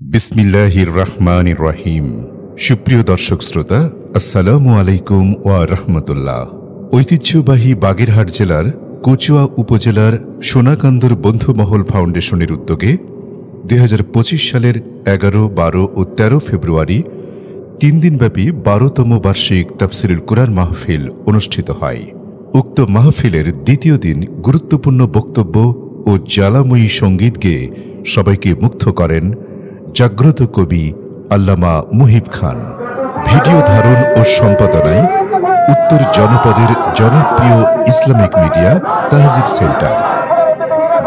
বিসমিল্লাহির রহমানির রহিম। সুপ্রিয় দর্শক শ্রোতা, আসসালামু আলাইকুম ওয়া রাহমাতুল্লাহ। ঐতিহ্যবাহী বাগেরহাট জেলার কচুয়া উপজেলার সোনাকান্দর বন্ধুমহল ফাউন্ডেশনের উদ্যোগে ২০২৫ সালের ১১, ১২ ও ১৩ ফেব্রুয়ারি ৩ দিনব্যাপী ১২তম বার্ষিক তাফসিরুল কুরআন মাহফিল অনুষ্ঠিত হয়। উক্ত মাহফিলের দ্বিতীয় দিন গুরুত্বপূর্ণ বক্তব্য ও জ্বালাময়ী সঙ্গীত গেয়ে সবাইকে মুগ্ধ করেন জাগ্রত কবি আল্লামা মুহিব খান। ভিডিও ধারণ ও সম্পাদনায় উত্তর জনপদের জনপ্রিয় ইসলামিক মিডিয়া তাহজিব সেন্টার।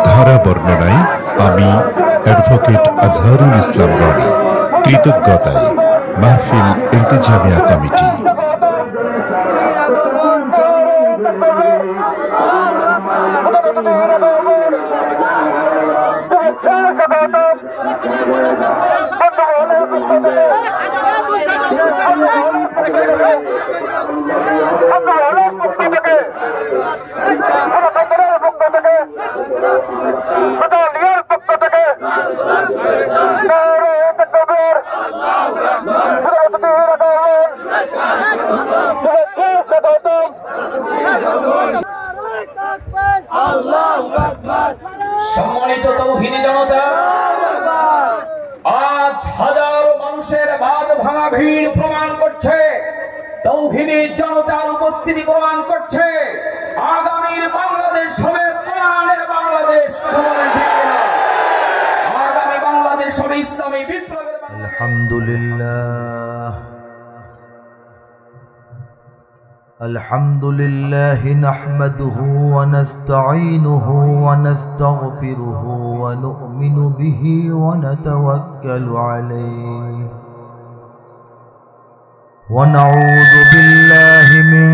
ধারা বর্ণনায় আমি অ্যাডভোকেট আজহারুল ইসলাম রনি। কৃতজ্ঞতায় মাহফিল ইন্তেজামিয়া কমিটি। সম্মানিত তৌহিদি জনতা, আজ হাজারো মানুষের বাঁধ ভাঙা ভিড় প্রমাণ করছে, তৌহিদি জনতার উপস্থিতি প্রমাণ করছে আগামীর বাংলাদেশ হবে কোরআনের বাংলাদেশ। আগামী বাংলাদেশ হবে ইসলামী বিপ্লবের। আলহামদুলিল্লাহ الحمد لله نحمده ونستعينه ونستغفره ونؤمن به ونتوكل عليه ونعوذ بالله من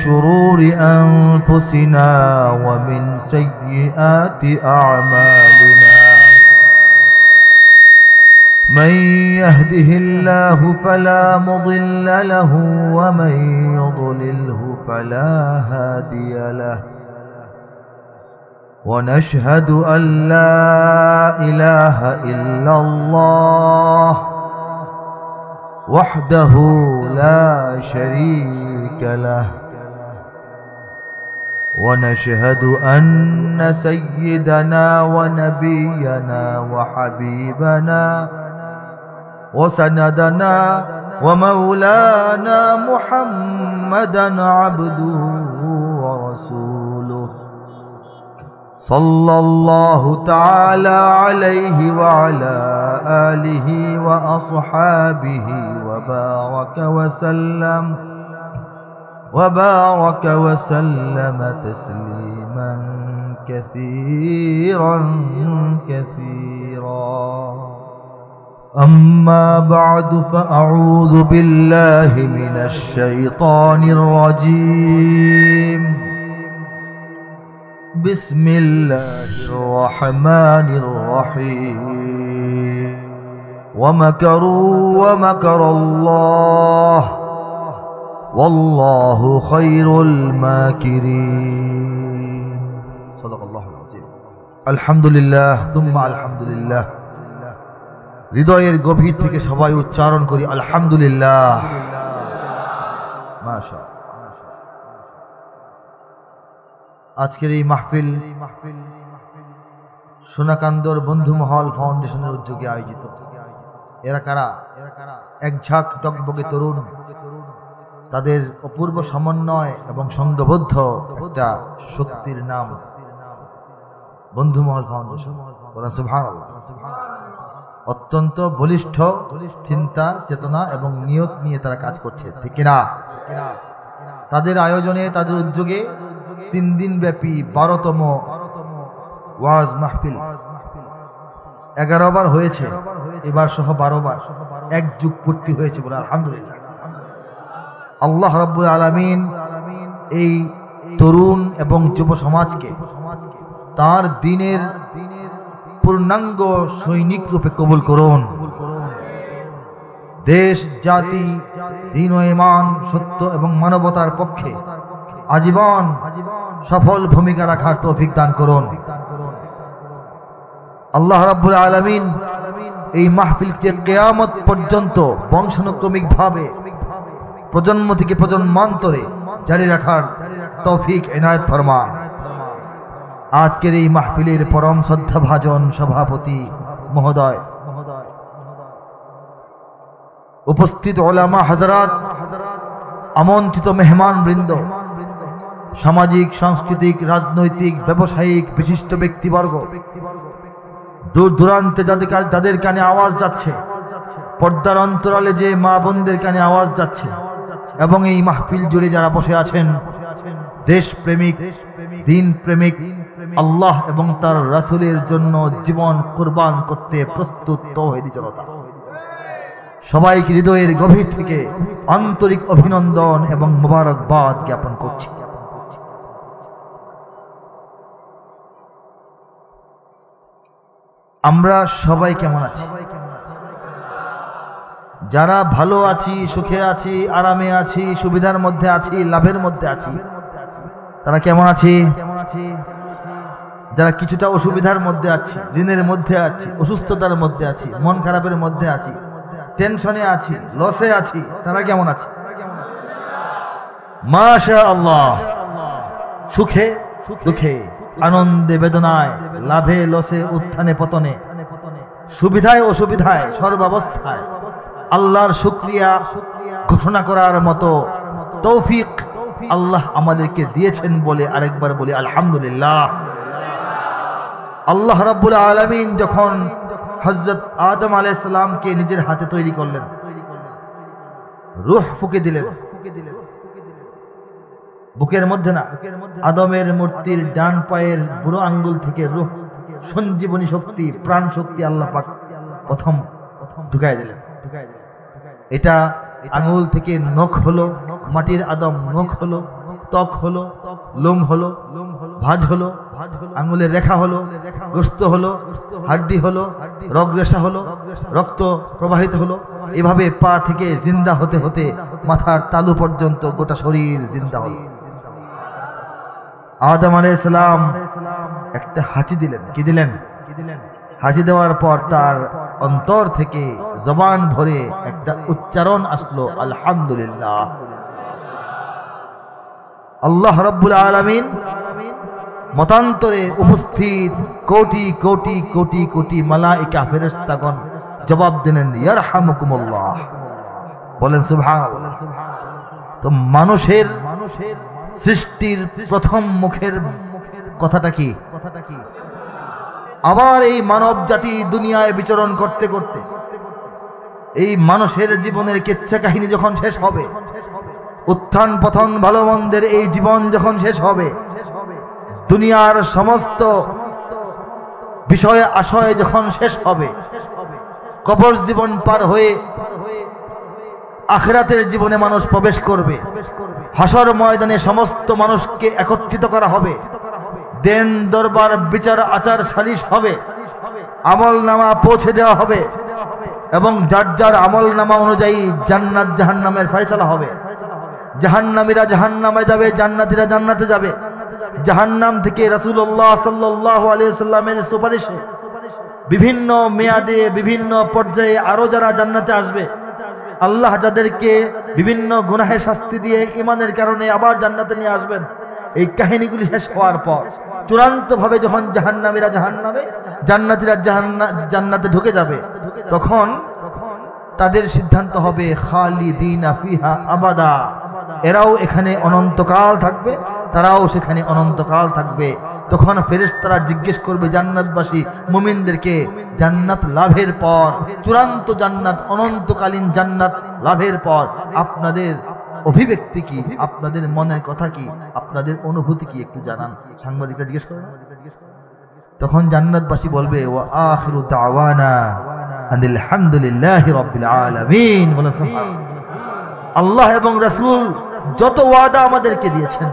شرور أنفسنا ومن سيئات أعمالنا من يهده الله فلا مضل له ومن يضلله فلا هادي له ونشهد أن لا إله إلا الله وحده لا شريك له ونشهد أن سيدنا ونبينا وحبيبنا وسندنا ومولانا محمدا عبده ورسوله صلى الله تعالى عليه وعلى آله وأصحابه وبارك وسلم تسليما كثيرا أما بعد فأعوذ بالله من الشيطان الرجيم بسم الله الرحمن الرحيم ومكروا ومكر الله والله خير الماكرين صدق الله العظيم الحمد لله ثم الحمد لله হৃদয়ের গভীর থেকে সবাই উচ্চারণ করি আলহামদুলিল্লাহ। মাশাআল্লাহ। আজকের এই মাহফিল সোনাকান্দর বন্ধুমহল ফাউন্ডেশনের উদ্যোগে আয়োজিত। এরা কারা? এক ঝাঁক টকবকে তরুণ, তাদের অপূর্ব সমন্বয় এবং সংঘবদ্ধ একটা শক্তির নাম বন্ধুমহল ফাউন্ডেশন। সুবহানাল্লাহ। অত্যন্ত বলিষ্ঠ চিন্তা চেতনা এবং নিয়ত নিয়ে তারা কাজ করছে, ঠিক কিনা? তাদের আয়োজনে, তাদের উদ্যোগে ৩ দিন ব্যাপী ১২তম ওয়াজ মাহফিল ১১ বার হয়েছে, এবার সহ ১২ বার, এক যুগ পূর্তি হয়েছে বলে আলহামদুলিল্লাহ। আল্লাহ রাব্বুল আলামিন এই তরুণ এবং যুব সমাজকে তার দ্বীনের পূর্ণাঙ্গ সৈনিক রূপে কবুল করুন। দেশ, জাতি, দ্বীন ও ঈমান, সত্য এবং মানবতার পক্ষে আজীবন সফল ভূমিকা রাখার তৌফিক দান করুন। আল্লাহ রাব্বুল আলামিন এই মাহফিলকে কিয়ামত পর্যন্ত বংশানুক্রমিকভাবে প্রজন্ম থেকে প্রজন্মান্তরে জারি রাখার তৌফিক এনায়েত ফরমান। আজকের এই মাহফিলের পরম শ্রদ্ধাভাজন সভাপতি মহোদয়, উপস্থিত ওলামা হাজরাত, আমন্ত্রিত মেহমান বৃন্দ, সামাজিক, সাংস্কৃতিক, রাজনৈতিক, ব্যবসায়িক বিশিষ্ট ব্যক্তিবর্গ, দূর দূরান্তে যাদের কানে আওয়াজ যাচ্ছে, পর্দার অন্তরালে যে মা বোনদের কানে আওয়াজ যাচ্ছে, এবং এই মাহফিল জুড়ে যারা বসে আছেন, দেশ প্রেমিক, দিন প্রেমিক, আল্লাহ এবং তার রাসূলের জন্য জীবন কুরবান করতে প্রস্তুত তাওহীদি জনতা, সবাইকে হৃদয়ের গভীর থেকে আন্তরিক অভিনন্দন এবং মোবারকবাদ জ্ঞাপন করছি। আমরা সবাই কেমন আছি? যারা ভালো আছি, সুখে আছি, আরামে আছি, সুবিধার মধ্যে আছি, লাভের মধ্যে আছি, তারা কেমন আছি? যারা কিছুটা অসুবিধার মধ্যে আছি, ঋণের মধ্যে আছি, অসুস্থতার মধ্যে আছি, মন খারাপের মধ্যে আছি, টেনশনে আছি, লসে আছি, তারা কেমন আছে? মাশাআল্লাহ। সুখে দুঃখে, আনন্দে বেদনায়, লাভে লসে, উত্থানে পতনে, সুবিধায় অসুবিধায়, সর্বাবস্থায় আল্লাহর শুকরিয়া ঘোষণা করার মতো তৌফিক আল্লাহ আমাদেরকে দিয়েছেন বলে আরেকবার বলি আলহামদুলিল্লাহ। আল্লাহ রাব্বুল আলামিন যখন হযরত আদম আলাইহিস সালামকে নিজের হাতে তৈরি করলেন, রূহ ফুঁকে দিলেন বুকের মধ্যে, না আদমের মূর্তির ডান পায়ের বুড়ো আঙ্গুল থেকে রূহ, সঞ্জীবনী শক্তি, প্রাণ শক্তি আল্লাহ পাক প্রথম ঢুকাই দিলেন। এটা আঙ্গুল থেকে নখ হলো, মাটির আদম নখ হলো, ত্বক হলো, লোম হলো, ভাঁজ হলো, আঙ্গুলের রেখা হলো, গোশত হলো, হাড্ডি হলো, রগ রেশা হলো, রক্ত প্রবাহিত হলো। এভাবে পা থেকে জিন্দা হতে হতে মাথার তালু পর্যন্ত গোটা শরীর জিন্দা হলো। আদম আলাইহিস সালাম একটা হাঁচি দিলেন। কি দিলেন? হাঁচি দেওয়ার পর তার অন্তর থেকে জবান ভরে একটা উচ্চারণ আসলো আলহামদুলিল্লাহ। আল্লাহ রাব্বুল আলামিন মতান্তরে উপস্থিত কোটি কোটি কোটি কোটি মালায়েকা ফেরেশতাগণ জবাব দিলেন ইয়ারহামুকুমুল্লাহ। বলেন সুবহানাল্লাহ। তো মানুষের সৃষ্টির প্রথম মুখের কথাটা কি? আবার এই মানব জাতি দুনিয়ায় বিচরণ করতে করতে এই মানুষের জীবনের কিচ্ছা কাহিনী যখন শেষ হবে, উত্থান পতন ভালো মন্দের এই জীবন যখন শেষ হবে, দুনিয়ার সমস্ত বিষয় আশয় যখন শেষ হবে, কবর জীবন পার হয়ে আখিরাতের জীবনে মানুষ প্রবেশ করবে, হাসর ময়দানে সমস্ত মানুষকে একত্রিত করা হবে, দেন দরবার বিচার আচার সালিশ হবে, আমল নামা পৌঁছে দেওয়া হবে এবং যার যার আমল নামা অনুযায়ী জান্নাত জাহান্নামের ফয়সালা হবে। জাহান্নামীরা জাহান্নামে যাবে, জান্নাতীরা জান্নাতে যাবে। জাহান্নাম থেকে রাসূলুল্লাহ সাল্লাল্লাহু আলাইহি ওয়াসাল্লামের সুপারিশে বিভিন্ন মেয়াদে বিভিন্ন পর্যায়ে আরো যারা জান্নাতে আসবে, আল্লাহ যাদেরকে বিভিন্ন গুনাহের শাস্তি দিয়ে ঈমানের কারণে আবার জান্নাতে নিয়ে আসবেন, এই কাহিনীগুলি শেষ হওয়ার পর চূড়ান্তভাবে যখন জাহান্নামীরা জাহান্নামে, জান্নাতীরা জান্নাতে ঢুকে যাবে, তখন তাদের সিদ্ধান্ত হবে খালিদিনা ফিহা আবাদা। এরাও এখানে অনন্তকাল থাকবে, তারাও সেখানে অনন্তকাল থাকবে। তখন ফেরেশতারা জিজ্ঞেস করবে জান্নাতবাসী মুমিনদেরকে, জান্নাত লাভের পর, চূড়ান্ত জান্নাত, অনন্তকালীন জান্নাত লাভের পর আপনাদের অভিব্যক্তি কি, আপনাদের মনের কথা কি, আপনাদের অনুভূতি কি একটু জানান। সাংবাদিকরা জিজ্ঞেস করে, তখন জান্নাতবাসী বলবে ওয়া আখিরু দাওয়ানা আনিল হামদুলিল্লাহি রাব্বিল আলামিন। বলেন সুবহানাল্লাহ। আল্লাহ এবং রাসূল যত ওয়াদা আমাদেরকে দিয়েছেন,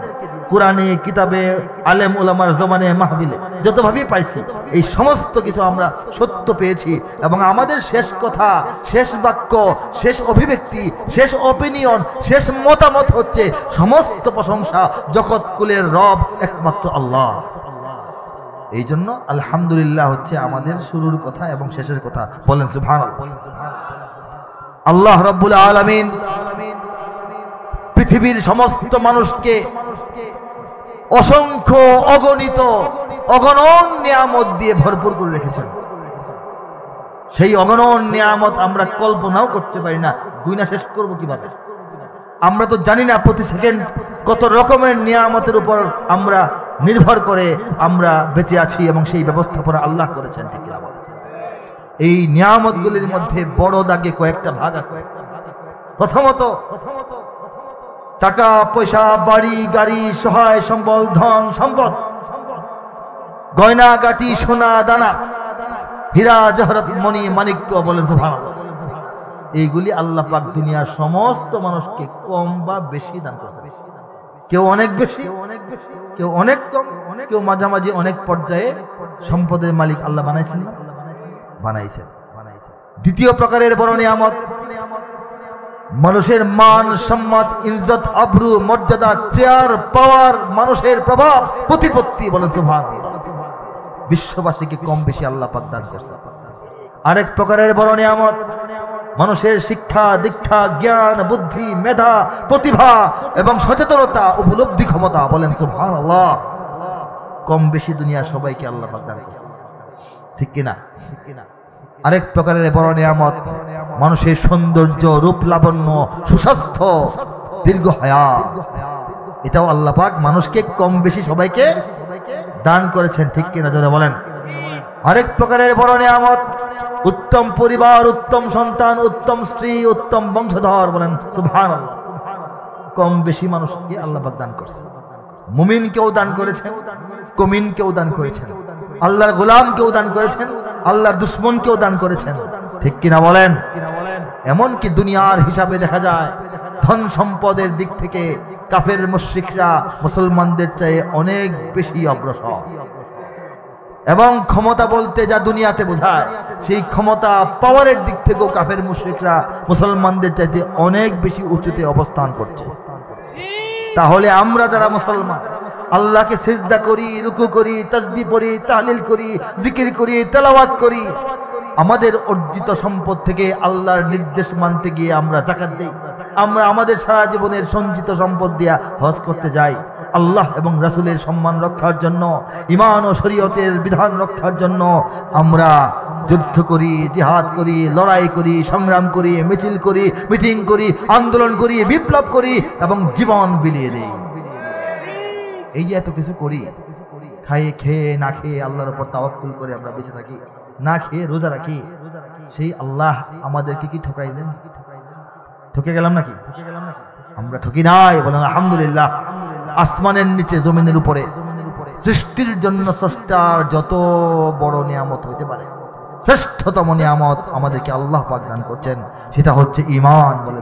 কোরআনে, কিতাবে, আলেম ওলামার জমানে, মাহফিলে যতভাবেই পাইছি, এই সমস্ত কিছু আমরা সত্য পেয়েছি এবং আমাদের শেষ কথা, শেষ বাক্য, শেষ অভিব্যক্তি, শেষ অপিনিয়ন, শেষ মতামত হচ্ছে সমস্ত প্রশংসা জগৎ কুলের রব একমাত্র আল্লাহ। এই জন্য আলহামদুলিল্লাহ হচ্ছে আমাদের শুরুর কথা এবং শেষের কথা। বলেন সুবহানাল্লাহ। আল্লাহ রাব্বুল আলামিন পৃথিবীর সমস্ত মানুষকে অসংখ্য অগণিত অগণন নিয়ামত দিয়ে ভরপুর করে রেখেছেন। সেই অগণন নিয়ামত আমরা কল্পনাও করতে পারি না, গুণা শেষ করবো কিভাবে? আমরা তো জানি না প্রতি সেকেন্ড কত রকমের নিয়ামতের উপর আমরা নির্ভর করে আমরা বেঁচে আছি, এবং সেই ব্যবস্থাপনা আল্লাহ করেছেন। ঠিক না? এই নিয়ামতগুলির মধ্যে বড় দাগে কয়েকটা ভাগ আছে। প্রথমত টাকা পয়সা, বাড়ি গাড়ি, সহায় সম্বল, ধন সম্পদ, গয়না গাটি, সোনা দানা, হীরা জহরত, মণি মাণিক্য। বলেন সুবহানাল্লাহ। এইগুলি আল্লাহ পাক দুনিয়ার সমস্ত মানুষকে কম বা বেশি দান করেছেন। কেউ অনেক বেশি, কেউ অনেক কম, কেউ মাঝামাঝি অনেক পর্যায়ে সম্পদের মালিক আল্লাহ বানাইছেন না? বানাইছেন। দ্বিতীয় প্রকারের বড় নিয়ামত মানুষের মান সম্মান, ইজ্জত, আবরু, মর্যাদা, চেয়ার পাওয়ার, মানুষের প্রভাব, প্রতিপত্তি। বলেন সুবহানাল্লাহ। বিশ্ববাসীকে কম বেশি আল্লাহ পাক দান করছেন। আরেক প্রকারের বড় নিয়ামত মানুষের শিক্ষা দীক্ষা, জ্ঞান, বুদ্ধি, মেধা, প্রতিভা এবং সচেতনতা, উপলব্ধি ক্ষমতা। বলেন সুবহানাল্লাহ। কম বেশি দুনিয়া সবাইকে আল্লাহ পাক দান করছেন। ঠিক কিনা? আরেক প্রকারের বড় নিয়ামত মানুষের সৌন্দর্য, রূপ লাবণ্য, সুস্বাস্থ্য, দীর্ঘ হায়াত। এটাও আল্লাহ পাক মানুষকে কম বেশি সবাইকে দান করেছেন। ঠিক কিনা? জোরে বলেন। আরেক প্রকারের বড় নিয়ামত উত্তম পরিবার, উত্তম সন্তান, উত্তম স্ত্রী, উত্তম বংশধর। বলেন সুবহানাল্লাহ। কম বেশি মানুষকে আল্লাহ পাক দান করেছেন। মুমিনকেও দান করেছেন, কমিনকেও দান করেছেন, আল্লাহর গোলামকেও দান করেছেন, আল্লাহর দুশ্মনকেও দান করেছেন। ঠিক কিনা বলেন? এমনকি দুনিয়ার হিসাবে দেখা যায় ধন সম্পদের দিক থেকে কাফের মুশরিকরা মুসলমানদের চেয়ে অনেক বেশি অগ্রসর, এবং ক্ষমতা বলতে যা দুনিয়াতে বোঝায় সেই ক্ষমতা পাওয়ারের দিক থেকেও কাফের মুশরিকরা মুসলমানদের চাইতে অনেক বেশি উঁচুতে অবস্থান করছে। তাহলে আমরা যারা মুসলমান আল্লাহকে সিজদা করি, রুকু করি, তাসবিহ পড়ি, তাহলিল করি, জিকির করি, তেলাওয়াত করি, আমাদের অর্জিত সম্পদ থেকে আল্লাহর নির্দেশ মানতে গিয়ে আমরা যাকাত দেই, আমরা আমাদের সারা জীবনের সঞ্চিত সম্পদ দিয়ে হজ করতে যাই, আল্লাহ এবং রাসূলের সম্মান রক্ষার জন্য, ঈমান ও শরীয়তের বিধান রক্ষার জন্য আমরা যুদ্ধ করি, জিহাদ করি, লড়াই করি, সংগ্রাম করি, মিছিল করি, মিটিং করি, আন্দোলন করি, বিপ্লব করি এবং জীবন বিলিয়ে দেই। এই যে এত কিছু করি, খাইয়ে খেয়ে না খেয়ে আল্লাহর উপর তাওয়াক্কুল করে আমরা বেঁচে থাকি, না খেয়ে রোজা রাখি, সেই আল্লাহ আমাদেরকে কি ঠকাইলেন? ঠকে গেলাম নাকি? আমরা ঠকি নাই। বলেন আলহামদুলিল্লাহ। আসমানের নিচে জমিনের উপরে সৃষ্টির জন্য স্রষ্টার যত বড় নিয়ামত হইতে পারে শ্রেষ্ঠতম নিয়ামত আমাদেরকে আল্লাহ পাক দান করছেন, সেটা হচ্ছে ঈমান। বলে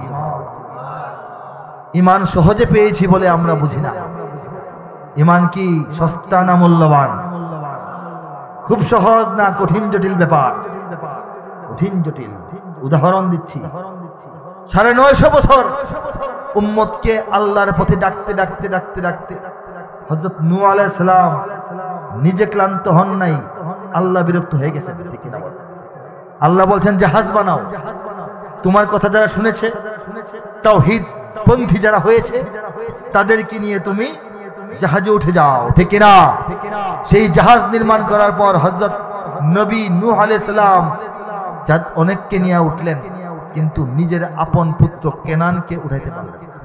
ঈমান সহজে পেয়েছি বলে আমরা বুঝি না। ঈমান কি সস্তা না মূল্যবান? খুব সহজ না কঠিন জটিল ব্যাপার? কঠিন জটিল। উদাহরণ দিচ্ছি। 950 বছর উম্মতকে আল্লাহর পথে ডাকতে ডাকতে ডাকতে ডাকতে হযরত নূহ আলাইহিস সালাম নিজে ক্লান্ত হন নাই, আল্লাহ বিরক্ত হয়ে গেছেন। ঠিক না? আল্লাহ বলছেন জাহাজ বানাও, তোমার কথা যারা শুনেছে, তাওহীদ পন্থী যারা হয়েছে, তাদেরকে নিয়ে তুমি জাহাজে উঠে যাও। ঠিক না? সেই জাহাজ নির্মাণ করার পর হযরত নবী নূহ আলাইহিস সালাম অনেককে নিয়ে উঠলেন, কিন্তু নিজের আপন পুত্র কেনানকে উঠাইতে পারলেন না।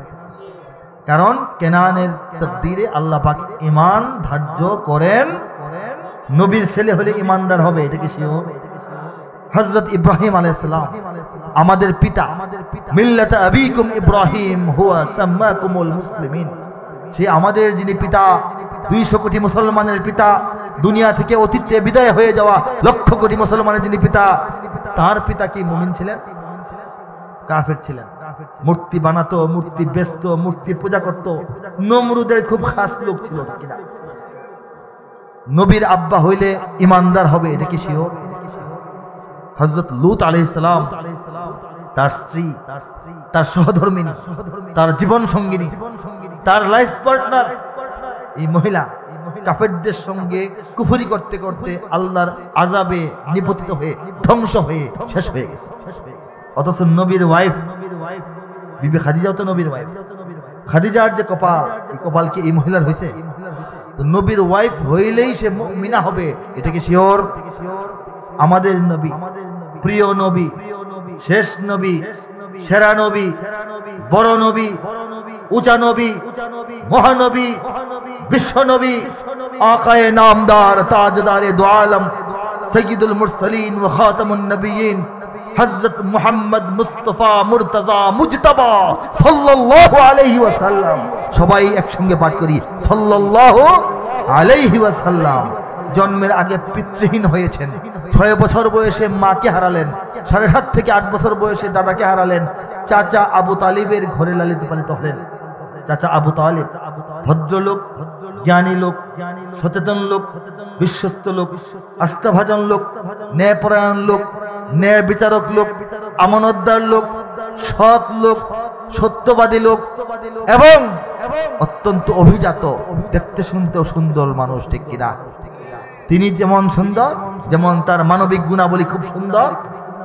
কারণ কেনানের তাকদীরে আল্লাহ পাক ঈমান ধার্য করেন, নবীর ছেলে হলে ঈমানদার হবে। এটা কি শিওর? হযরত ইব্রাহিম আলাইহিস সালাম আমাদের পিতা, মিল্লাতা আবিকুম ইব্রাহিম হুয়া সাম্মাকুমুল মুসলিমিন, সেই আমাদের যিনি পিতা, 200 কোটি মুসলমানের পিতা, দুনিয়া থেকে অতীতে বিদায় হয়ে যাওয়া লক্ষ কোটি মুসলমানের যিনি পিতা, তার পিতা কি মুমিন ছিলেন? কাফের ছিলেন। মূর্তি বানাতো, মূর্তি বেচতো, মূর্তি পূজা করত, নমরুদের খুব খাস লোক ছিল। কিনা? নবীর আব্বা হইলে ইমানদার হবে, এটা কি শিওর? হযরত লূত আলাইহিস সালাম, তার স্ত্রী, তার সহধর্মিনী, তার জীবন সঙ্গিনী, তার লাইফ পার্টনার, এই মহিলা কাফেরদের সঙ্গে কুফরি করতে করতে আল্লাহর আযাবে নিপতিত হয়ে ধ্বংস হয়ে শেষ হয়ে গেছে। অথচ নবীর ওয়াইফ বিবি খাদিজাও তো নবীর ওয়াইফ। খাদিজার যে কপাল, এই কপাল কি এই মহিলার হয়েছে? তো নবীর ওয়াইফ হইলেই সে মুমিনা হবে, এটা কি শিওর? আমাদের নবী, প্রিয় নবী, শেষ নবী, সেরা নবী, বড় নবী, উঁচা নবী, মহানবী, বিশ্ব নবী, আকায়ে নামদার, তাজদারে দু আলম, সৈয়দুল মুরসালিন ওয়া খাতামুন নবিয়্যিন হযরত মুহাম্মদ মুস্তাফা মুরতাজা মুজতাবা সাল্লাল্লাহু আলাইহি ওয়াসাল্লাম। সবাই একসঙ্গে পাঠ করি, সাল্লাল্লাহু আলাইহি ওয়াসাল্লাম। জন্মের আগে পিতৃহীন হয়েছেন, 6 বছর বয়সে মাকে হারালেন, 7.5 থেকে 8 বছর বয়সে দাদাকে হারালেন, চাচা আবু তালিবের ঘরে লালিত পালিত হলেন। চাচা আবু তালিব ভদ্রলোক, জ্ঞানী লোক, সচেতন লোক, বিশ্বস্ত লোক, আস্থাভাজন লোক, ন্যায়পরায়ণ লোক, ন্যায় বিচারক লোক, আমানতদার লোক, সৎ লোক, সত্যবাদী লোক এবং অত্যন্ত অভিজাত, দেখতে শুনতেও সুন্দর মানুষ, ঠিক কিনা? তিনি যেমন সুন্দর, যেমন তার মানবিক গুণাবলী খুব সুন্দর,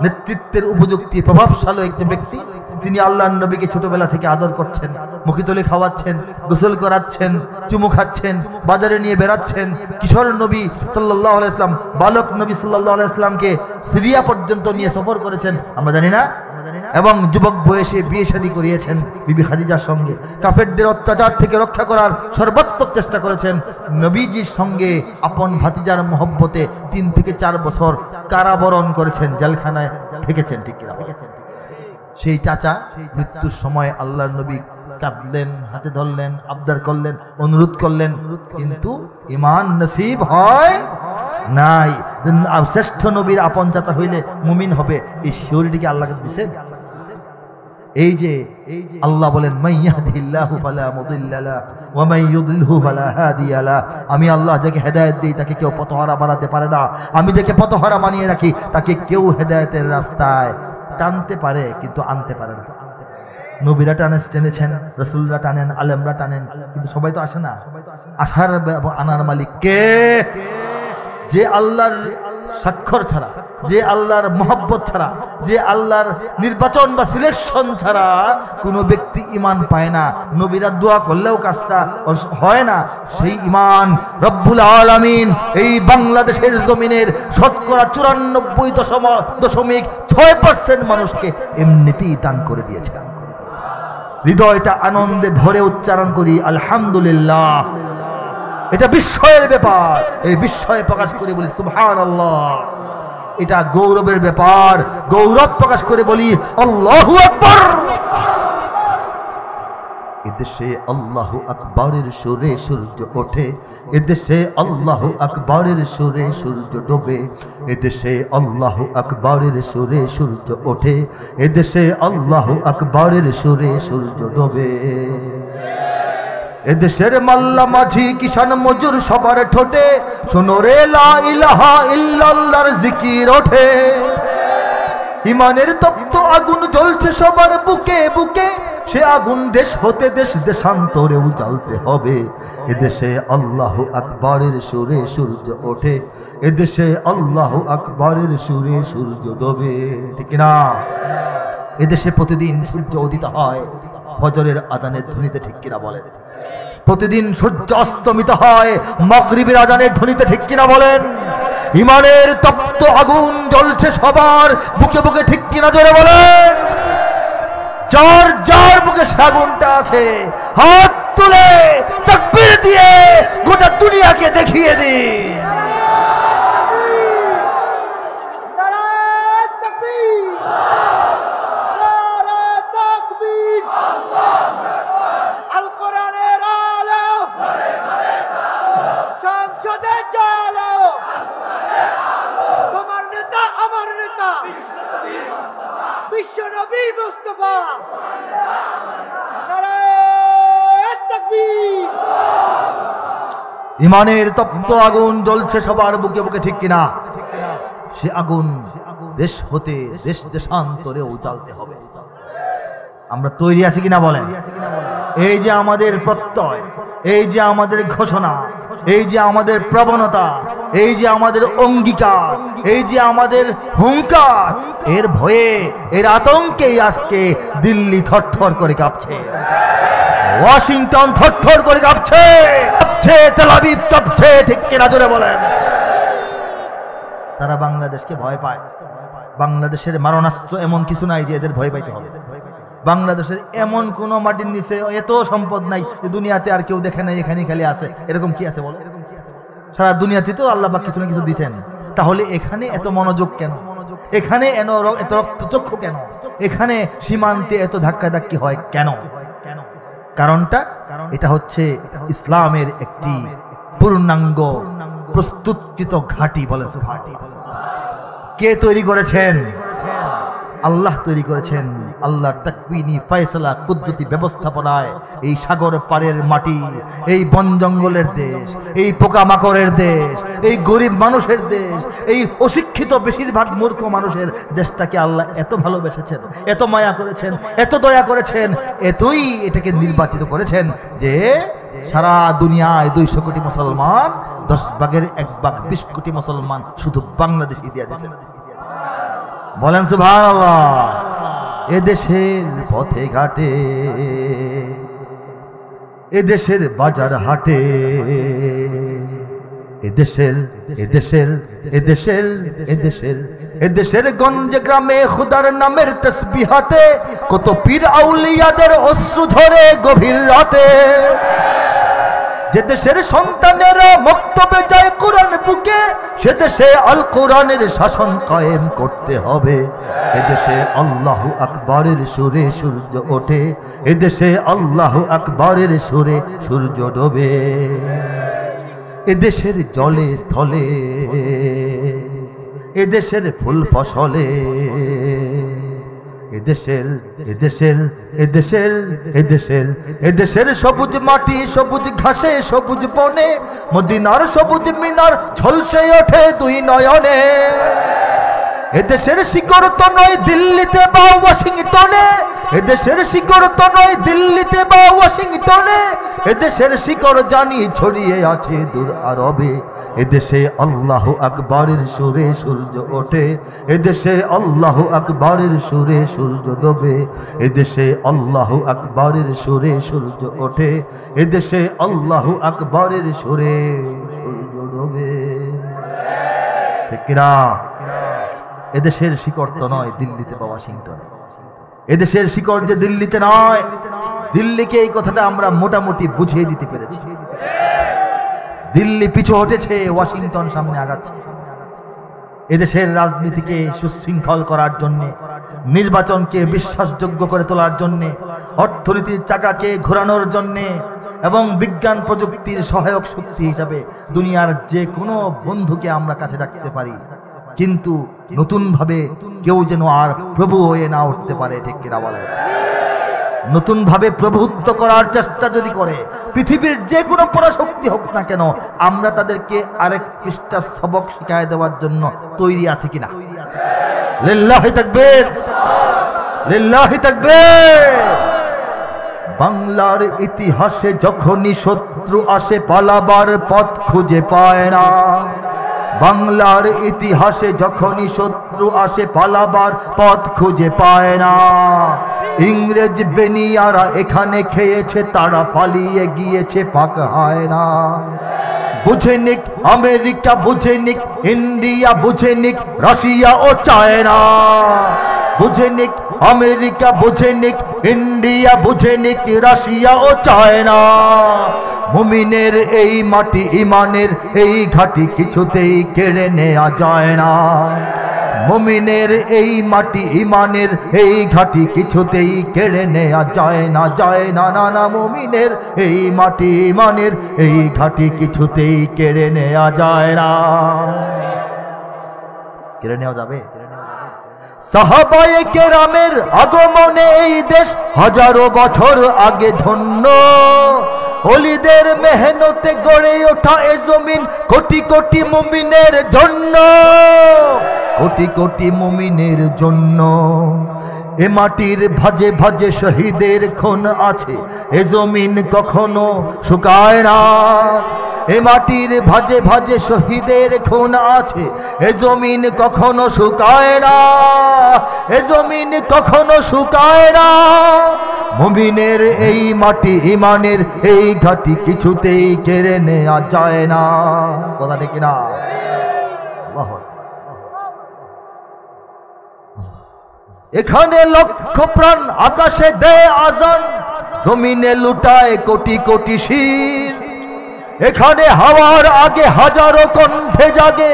নেতৃত্বের উপযুক্তি, প্রভাবশালী একটি ব্যক্তি। তিনি আল্লাহর নবীকে ছোটবেলা থেকে আদর করছেন, মুখে তুলে খাওয়াচ্ছেন, গোসল করাচ্ছেন, চুমু খাচ্ছেন, বাজারে নিয়ে বেড়াচ্ছেন। কিশোর নবী সাল্লাল্লাহু আলাইহি ওয়াসাল্লাম, বালক নবী সাল্লাল্লাহু আলাইহি ওয়াসাল্লামকে সিরিয়া পর্যন্ত নিয়ে সফর করেছেন, আমরা জানি না? এবং যুবক বয়সে বিয়ে শাদী করিয়েছেন বিবি খাদিজার সঙ্গে। কাফেরদের অত্যাচার থেকে রক্ষা করার সর্বাত্মক চেষ্টা করেছেন। নবীজির সঙ্গে আপন ভাতিজার মহব্বতে 3 থেকে 4 বছর কারাবরণ করেছেন, জেলখানায় থেকেছেন, ঠিক কিনা? সেই চাচা মৃত্যুর সময় আল্লাহর নবী কাঁদলেন, হাতে ধরলেন, আবদার করলেন, অনুরোধ করলেন, কিন্তু ঈমান নসিব হয় নাই। শ্রেষ্ঠ নবীর আপন চাচা হইলে মুমিন হবে, এই শিওরিটিকে আল্লাহকে দিয়েছেন। এই যে আল্লাহ বলেন, মাইয়াহদিল্লাহু ফালা মুদিল্লা লাহু ওয়া মান ইউদ্লিলহু ফালা হাদিয়া লাহু। আমি আল্লাহ যাকে হেদায়েত দেই তাকে কেউ পথহারা বানাতে পারে না, আমি যাকে পথহারা বানিয়ে রাখি তাকে কেউ হেদায়েতের রাস্তায় টানতে পারে কিন্তু আনতে পারে না। নবীরা টেনেছেন, রাসূলরা টানেন, আলেমরা টানেন, কিন্তু সবাই তো আসে না। আসার আনার মালিক কে? যে আল্লাহর স্বাক্ষর ছাড়া, যে আল্লাহর মহব্বত ছাড়া, যে আল্লাহর নির্বাচন বা সিলেকশন ছাড়া কোনো ব্যক্তি ঈমান পায় না। নবীরা দোয়া করলেও কাজটা হয় না। সেই ঈমান রব্বুল আলামিন এই বাংলাদেশের জমিনের শতকরা 94.6% মানুষকে এমনিতেই দান করে দিয়েছে। হৃদয়টা আনন্দে ভরে উচ্চারণ করি আলহামদুলিল্লাহ। এটা বিস্ময়ের ব্যাপার, এই বিস্ময় প্রকাশ করে বলি সুবহানাল্লাহ। এটা গৌরবের ব্যাপার, গৌরব প্রকাশ করে বলি আল্লাহু আকবার। এদেশে আল্লাহু আকবরের সুরে সূর্য ওঠে, এদেশে আল্লাহু আকবরের সুরে সূর্য ডোবে, এদেশে আল্লাহু আকবরের সুরে সূর্য ওঠে, এদেশে আল্লাহু আকবরের সুরে সূর্য ডোবে। এদেশের মাল্লা মাঝি কিষান মজুর সবার ঠোঁটে শোনো রে লা ইলাহা ইল্লাল্লাহর জিকির ওঠে। ঈমানের তপ্ত আগুন জ্বলছে সবার বুকে বুকে, সে আগুন দেশ হতে দেশ দেশান্তরেও জ্বালতে হবে। এদেশে আল্লাহু আকবরের সুরে সূর্য ওঠে, এদেশে আল্লাহু আকবরের সুরে সূর্য ডোবে, ঠিক না? এদেশে প্রতিদিন সূর্য উদিত হয় ফজরের আযানের ধ্বনিতে, ঠিক কিনা বলেন? প্রতিদিন সূর্য অস্তমিত হয় মাগরিবের আযানের ধ্বনিতে, ঠিক কিনা বলেন? ঈমানের তপ্ত আগুন জ্বলছে সবার বুকে বুকে, ঠিক কিনা জোরে বলেন? যার যার বুকে সে আগুনটা আছে হাত তুলে তাকবীর দিয়ে গোটা দুনিয়াকে দেখিয়ে দিন। বিশ্বনবী মুস্তাফা ঈমানের তপ্ত আগুন জ্বলছে সবার বুকে বুকে, ঠিক কিনা? সে আগুন দেশ হতে দেশ দেশান্তরেও জ্বালতে হবে। আমরা তৈরি আছি কিনা বলেন? এই যে আমাদের প্রত্যয়, এই যে আমাদের ঘোষণা, এই যে আমাদের প্রবণতা, এই যে আমাদের অঙ্গীকার, এই যে আমাদের হুঙ্কার, এর ভয়ে, এর আতঙ্কে আজকে দিল্লি থরথর করে কাঁপছে, ওয়াশিংটন থরথর করে কাঁপছে, তেল আবিব কাঁপছে, ঠিক কিনা জোরে বলেন। তারা বাংলাদেশকে ভয় পায়। বাংলাদেশের মারণাস্ত্র এমন কিছু নাই যে এদের ভয় পাইতে হবে। বাংলাদেশের এমন কোন মাটির নিচে এত সম্পদ নাই যে দুনিয়াতে আর কেউ দেখে নাই, এখানে খালি আছে। এরকম কি আছে বলো? সারা দুনিয়াতে তো আল্লাহ পাক কিছু না কিছু দিচ্ছেন। তাহলে এখানে এত মনোযোগ কেন? এখানে এত রক্তচক্ষু কেন? এখানে সীমান্তে এত ধাক্কাধাক্কি হয় কেন? কারণটা এটা হচ্ছে ইসলামের একটি পূর্ণাঙ্গ প্রস্তুতকৃত ঘাঁটি। বলে সুবহানাল্লাহ। কে তৈরি করেছেন? আল্লাহ তৈরি করেছেন। আল্লাহর তাকওয়িনী ফয়সালা কুদরতি ব্যবস্থাপনায় এই সাগর পারের মাটি, এই বন জঙ্গলের দেশ, এই পোকামাকড়ের দেশ, এই গরিব মানুষের দেশ, এই অশিক্ষিত বেশিরভাগ মূর্খ মানুষের দেশটাকে আল্লাহ এত ভালোবেসেছেন, এত মায়া করেছেন, এত দয়া করেছেন, এতই এটাকে নির্বাচিত করেছেন যে সারা দুনিয়ায় 200 কোটি মুসলমান, 10 ভাগের 1 ভাগ 20 কোটি মুসলমান শুধু বাংলাদেশে দিয়ে দিয়েছেন। বলেন সুবহানাল্লাহ। এদেশের পথে ঘাটে, এদেশের বাজার হাটে, এদেশের গঞ্জে গ্রামে খুদার নামের তসবিহাতে কত পীর আউলিয়াদের অশ্রু ঝরে গভীর রাতে। যে দেশের সন্তানেরা মক্তবে যায় কোরআন বুকে, সে দেশে আল কোরআনের শাসন কায়েম করতে হবে। এদেশে আল্লাহু আকবরের সুরে সূর্য ওঠে, এদেশে আল্লাহু আকবরের সুরে সূর্য ডোবে। এদেশের জলে স্থলে, এদেশের ফুল ফসলে, এদেশের সবুজ মাটি, সবুজ ঘাসে, সবুজ বনে, মদিনার সবুজ মিনার ঝলসে ওঠে 2 নয়নে। এদেশের শিকড় তো নয় দিল্লিতে বা ওয়াশিংটনে, এদেশের শিকড় তো নয় দিল্লিতে বা ওয়াশিংটনে, এদেশের শিকড় জানি ছড়িয়ে আছে দূর আরবে। এদেশে আল্লাহু আকবরের সুরে সূর্য ওঠে, এদেশে আল্লাহু আকবরের সুরে সূর্য ডোবে। এদেশে আল্লাহু আকবরের সুরে সূর্য ওঠে, এদেশে আল্লাহু আকবরের সুরে সূর্য ডোবে। ঠিক কিনা? এদেশের শিকড় তো নয় দিল্লিতে বা ওয়াশিংটনে, এদেশের শিকড় যে দিল্লিতে নয়। দিল্লিকে এই কথাটা আমরা মোটামুটি বুঝিয়ে দিতে পেরেছি। দিল্লি পিছু হটেছে, ওয়াশিংটন সামনে আগাচ্ছে। এদেশের রাজনীতিকে সুশৃঙ্খল করার জন্য, নির্বাচনকে বিশ্বাসযোগ্য করে তোলার জন্য, অর্থনীতির চাকাকে ঘোরানোর জন্য এবং বিজ্ঞান প্রযুক্তির সহায়ক শক্তি হিসাবে দুনিয়ার যে কোনো বন্ধুকে আমরা কাছে রাখতে পারি। কিন্তু নতুনভাবে কেউ যেন আর প্রভু হয়ে না উঠতে পারে। ঠিক কিনা বলেন? নতুনভাবে প্রভুত্ব করার চেষ্টা যদি করে, পৃথিবীর যে কোনো পরাশক্তি হোক না কেন, আমরা তাদেরকে আরেক পৃষ্ঠার সবক শিখায় দেওয়ার জন্য তৈরি আছি কিনা? লিল্লাহি তাকবীর, লিল্লাহি তাকবীর। বাংলার ইতিহাসে যখনই শত্রু আসে, পালাবার পথ খুঁজে পায় না। বাংলার ইতিহাসে যখনই শত্রু আসে, পালাবার পথ খুঁজে পায় না। ইংরেজ বেনিয়ারা এখানে খেয়েছে, তারা পালিয়ে গিয়েছে পাক হয় না। বুঝে নিক আমেরিকা, বুঝে নিক ইন্ডিয়া, বুঝে নিক রাশিয়া ও চায়না। বুঝে নিক আমেরিকা, বুঝে নিক ইন্ডিয়া, বুঝে নিক রাশিয়া ও চায়না। মুমিনের এই মাটি, ইমানের এই ঘাটি কিছুতেই কেড়ে নেওয়া যায় না। মুমিনের এই মাটি, ইমানের এই ঘাটি কিছুতেই কেড়ে নেওয়া যায় না, যায় না, না না। মুমিনের এই মাটি, ইমানের এই ঘাটি কিছুতেই কেড়ে নেওয়া যায় না। কেড়ে নেওয়া যাবে? সাহাবায়ে কেরামের আগমনে এই দেশ হাজারো বছর আগে ধন্য। ওলিদের মেহনতে গড়ে ওঠা এ জমিন কোটি কোটি মুমিনের জন্য, কোটি কোটি মুমিনের জন্য। এ মাটির ভাজে ভাজে শহীদের খুন আছে, এ জমিন কখনো শুকায় না। এ এ মাটির ভাজে ভাজে শহীদের খুন আছে, এ জমিন কখনো শুকায় না, এ জমিন কখনো শুকায় না। মুমিনের এই মাটি ইমানের এই ঘাটি কিছুতেই কেড়ে নেওয়া যায় না। কথা ঠিক না? আল্লাহু আকবার। এখানে লক্ষ প্রাণ আকাশে দেয় আজান, জমিনে লুটায় কোটি কোটি শির। এখানে হাওয়ার আগে হাজারো কণ্ঠে জাগে,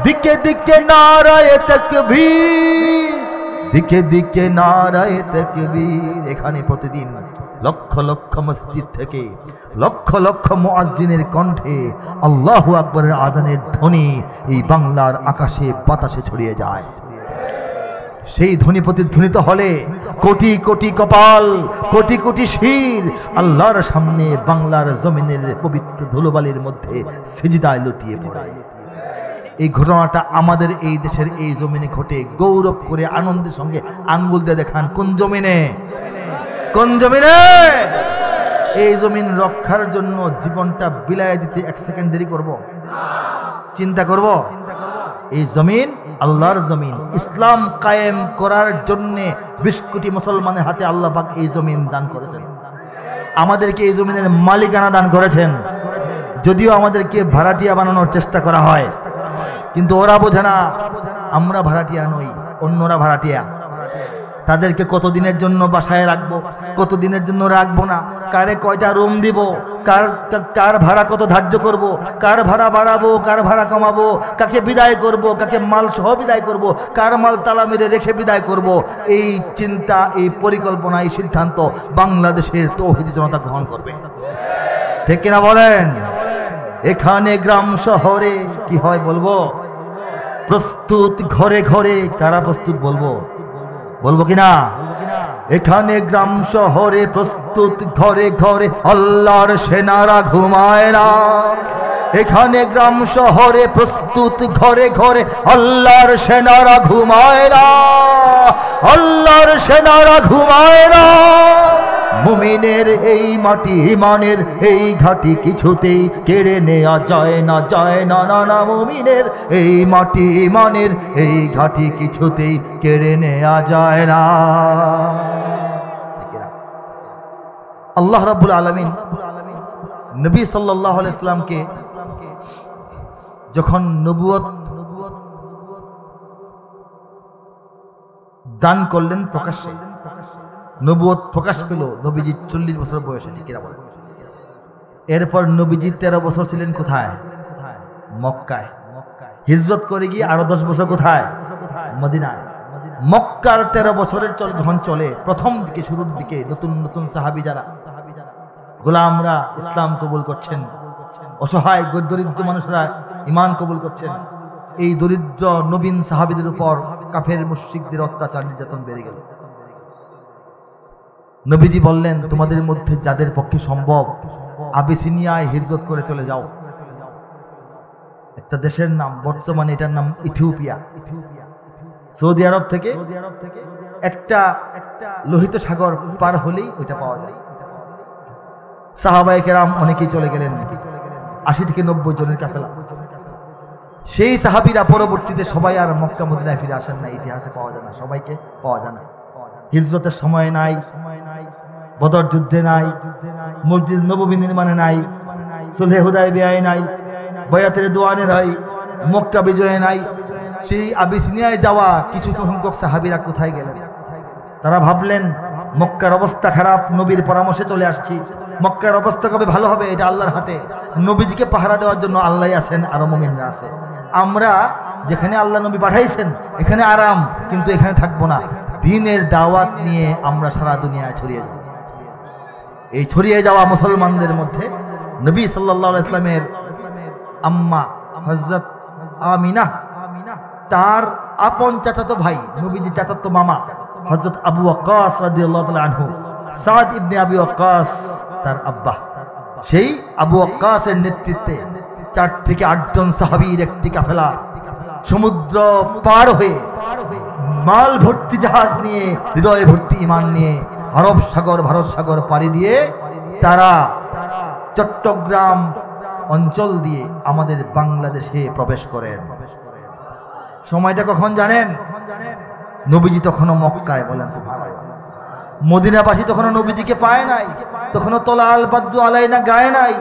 দিকে দিকে নারায়ে তাকবীর, দিকে দিকে নারায়ে তাকবীর। এখানে প্রতিদিন লক্ষ লক্ষ মসজিদ থেকে লক্ষ লক্ষ মুয়াজ্জিনের কণ্ঠে আল্লাহু আকবরের আযানের ধ্বনি এই বাংলার আকাশে বাতাসে ছড়িয়ে যায়। সেই ধ্বনি প্রতিধ্বনিত হলে কোটি কোটি কপাল, কোটি কোটি শির আল্লাহর সামনে বাংলার জমিনের পবিত্র ধুলোবালির মধ্যে সিজদায় লুটিয়ে পড়ে। এই ঘটনাটা আমাদের এই দেশের এই জমিনে ঘটে। গৌরব করে আনন্দের সঙ্গে আঙ্গুল দিয়ে দেখান কোন জমিনে, কোন জমিনে? এই জমিন রক্ষার জন্য জীবনটা বিলায় দিতে এক সেকেন্ড দেরি করব? চিন্তা করব? এই জমিন আল্লাহর জমিন, ইসলাম কায়েম করার জন্যে 20 কোটি মুসলমানের হাতে আল্লাহ পাক এই জমিন দান করেছেন। আমাদেরকে এই জমিনের মালিকানা দান করেছেন। যদিও আমাদেরকে ভাড়াটিয়া বানানোর চেষ্টা করা হয়, কিন্তু ওরা বোঝে না আমরা ভাড়াটিয়া নই, অন্যরা ভাড়াটিয়া। তাদেরকে কতদিনের জন্য বাসায় রাখবো, কতদিনের জন্য রাখবো না, কারে কয়টা রুম দিব, কার ভাড়া কত ধার্য করব, কার ভাড়া বাড়াবো, কার ভাড়া কমাবো, কাকে বিদায় করব, কাকে মাল সহ বিদায় করব, কার মাল তালা মেরে রেখে বিদায় করব, এই চিন্তা, এই পরিকল্পনা, এই সিদ্ধান্ত বাংলাদেশের তৌহিদি জনতা গ্রহণ করবে। ঠিক কিনা বলেন? এখানে গ্রাম শহরে কি হয় বলবো? প্রস্তুত ঘরে ঘরে। কারা প্রস্তুত বলবো? বলবো কিনা? এখানে গ্রাম শহরে প্রস্তুত ঘরে ঘরে আল্লাহর সেনারা ঘুমায় না। এখানে গ্রাম শহরে প্রস্তুত ঘরে ঘরে আল্লাহর সেনারা ঘুমায় না, আল্লাহর সেনারা ঘুমায় না। মুমিনের এই মাটি ইমানের এই ঘাটি কিছুতেই কেড়ে নেওয়া যায় না, যায় না, না না। মুমিনের এই মাটি ইমানের এই ঘাটি কিছুতেই কেড়ে নেওয়া যায় না। আল্লাহ রাব্বুল আলামিন নবী সাল্লাল্লাহু আলাইহি ওয়াসাল্লামকে যখন নবুয়ত দান করলেন প্রকাশ্যে, নবুয়ত প্রকাশ পেল নবীজি 40 বছর বয়সে। ঠিক কিনা বলেন? এরপর নবীজি 13 বছর ছিলেন কোথায়? মক্কায়। হিজরত করে গিয়ে আরো 10 বছর কোথায়? মদিনায়। মক্কার 13 বছরের যখন চলে, প্রথম দিকে শুরুর দিকে নতুন নতুন সাহাবী যারা গোলামরা ইসলাম কবুল করছেন, অসহায় দরিদ্র মানুষরা ঈমান কবুল করছেন। এই দরিদ্র নবীন সাহাবীদের উপর কাফের মুশরিকদের অত্যাচার নির্যাতন বেড়ে গেল। নবীজি বললেন, তোমাদের মধ্যে যাদের পক্ষে সম্ভব আবিসিনিয়ায় হিজরত করে চলে যাও। একটা দেশের নাম, বর্তমানে এটার নাম ইথিওপিয়া। সৌদি আরব থেকে একটা লোহিত সাগর পার হলেই ওইটা পাওয়া যায়। সাহাবায়ে কেরাম অনেকেই চলে গেলেন, 80 থেকে 90 জনের কাফেলা। সেই সাহাবীরা পরবর্তীতে সবাই আর মক্কা মদিনায় ফিরে আসেন না, ইতিহাসে পাওয়া যায় না, সবাইকে পাওয়া যায় না। হিজরতের সময় নাই, বদর যুদ্ধে নাই, মসজিদ নববী নির্মাণে নাই, সুলহে হুদায়বিয়ায় নাই, বায়াতের দোয়ানে নাই, মক্কা বিজয়ে নাই। সেই আবিসিনিয়ায় যাওয়া কিছু সংখ্যক সাহাবীরা কোথায় গেলেন? তারা ভাবলেন মক্কার অবস্থা খারাপ, নবীর পরামর্শে চলে আসছি, মক্কার অবস্থা কবে ভালো হবে এটা আল্লাহর হাতে। নবীজিকে পাহারা দেওয়ার জন্য আল্লাহ আছেন, আরো মুমিনরা আছে। আমরা যেখানে আল্লাহ নবী পাঠাইছেন এখানে আরাম, কিন্তু এখানে থাকবো না। দ্বীনের দাওয়াত নিয়ে আমরা সারা দুনিয়ায় ছড়িয়ে যাব। এই ছড়িয়ে যাওয়া মুসলমানদের মধ্যে নবী সাল্লাল্লাহু আলাইহি ওয়াসাল্লামের আম্মা হযরত আমিনা, তার আপন চাচাতো ভাই, নবীজির চাচাতো মামা হযরত আবু ওয়াক্কাস রাদিয়াল্লাহু তাআলা আনহু, সাদ ইবনে আবি ওয়াক্কাস তার আব্বা। সেই আবু ওয়াক্কাসের নেতৃত্বে 4 থেকে 8 জন সাহাবীর একটি কাফেলা সমুদ্র পার হয়ে মাল ভর্তি জাহাজ নিয়ে, হৃদয় ভর্তি ঈমান নিয়ে আরব সাগর, ভারত সাগর পাড়ি দিয়ে তারা চট্টগ্রাম অঞ্চল দিয়ে আমাদের বাংলাদেশে প্রবেশ করেন। সময়টা কখন জানেন? নবীজি তখনও মক্কায়, বলেন সুবহানাল্লাহ। মদিনাবাসী তখনও নবীজিকে পায় নাই, তখনও তলাল বাদ্দু আলাইনা গায় নাই,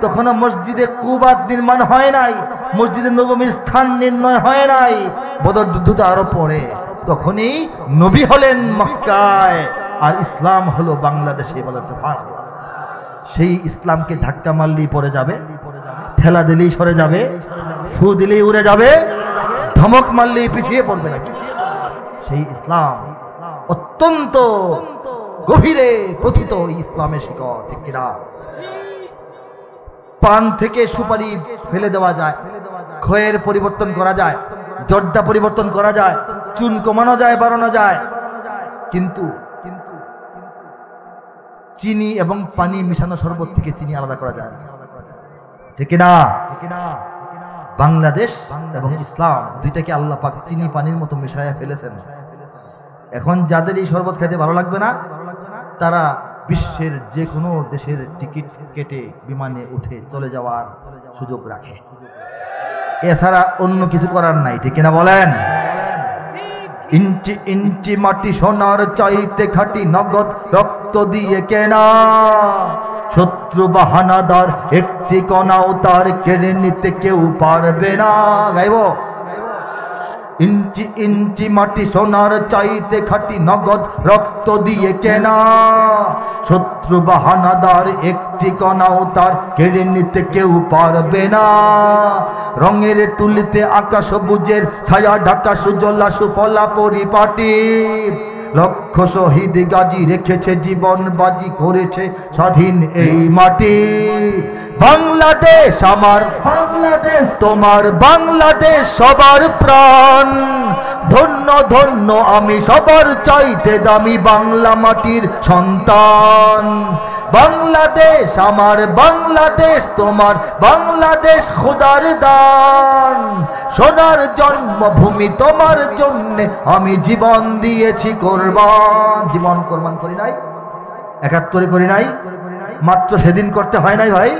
তখনও মসজিদে কুবাত নির্মাণ হয় নাই, মসজিদে নবমীর স্থান নির্ণয় হয় নাই। বদর যুদ্ধটা আরো পরে, তখনই নবী হলেন মক্কায় আর ইসলাম হলো বাংলাদেশে, বলেন সুবহানাল্লাহ। সেই ইসলামকে ধাক্কা মারলেই পড়ে যাবে, ঠেলা দিলেই সরে যাবে, ফু দিলেই উড়ে যাবে, ধমক মারলেই পিছিয়ে পড়বে নাকি? সেই ইসলাম অত্যন্ত গভীরে পতিত ইসলামের শিকড়, ঠিক কিনা? পান থেকে সুপারি ফেলে দেওয়া যায়, ক্ষয়ের পরিবর্তন করা যায়, জর্দা পরিবর্তন করা যায়, চুন কমানো যায়, বাড়ানো যায়, কিন্তু চিনি এবং পানি মিশানো শরবত থেকে চিনি আলাদা করা যায় না, ঠিক কিনা? বাংলাদেশ এবং ইসলাম দুইটাকে আল্লাহ পাক চিনি পানির মতো মিশাইয়া ফেলেছেন। এখন যাদের এই শরবত খেতে ভালো লাগবে না, তারা বিশ্বের যে কোনো দেশের টিকিট কেটে বিমানে উঠে চলে যাওয়ার সুযোগ রাখে, এছাড়া অন্য কিছু করার নাই, ঠিক কিনা বলেন? ইঞ্চি ইঞ্চি মাটি সোনার চাইতে খাঁটি, নগদ রক্ত দিয়ে কেনা, শত্রু বাহানাদার একটি কণাও তার কেড়ে নিতে কেউ পারবে না। গাইব, ইঞ্চি ইঞ্চি মাটি সোনার চাইতে খাঁটি, নগদ রক্ত দিয়ে কেনা, শত্রু বাহানাদার একটি কণাও তার কেড়ে নিতে কেউ পারবে না। রঙের তুলিতে আকাশ সবুজের ছায়া ঢাকা, সুজলা সুফলা পরিপাটি, লক্ষ শহীদ গাজী রেখেছে জীবন বাজি, করেছে স্বাধীন এই মাটি। বাংলাদেশ আমার বাংলাদেশ, তোমার বাংলাদেশ সবার প্রাণ, ধন্য ধন্য আমি সবার চাইতে দামি বাংলা মাটির সন্তান। বাংলাদেশ আমার বাংলাদেশ, তোমার বাংলাদেশ খোদার দান, সোনার জন্মভূমি তোমার জন্য আমি জীবন দিয়েছি কোরবান। জীবন কোরবান করি নাই, ৭১ করি নাই, মাত্র সেদিন করতে হয় নাই ভাই।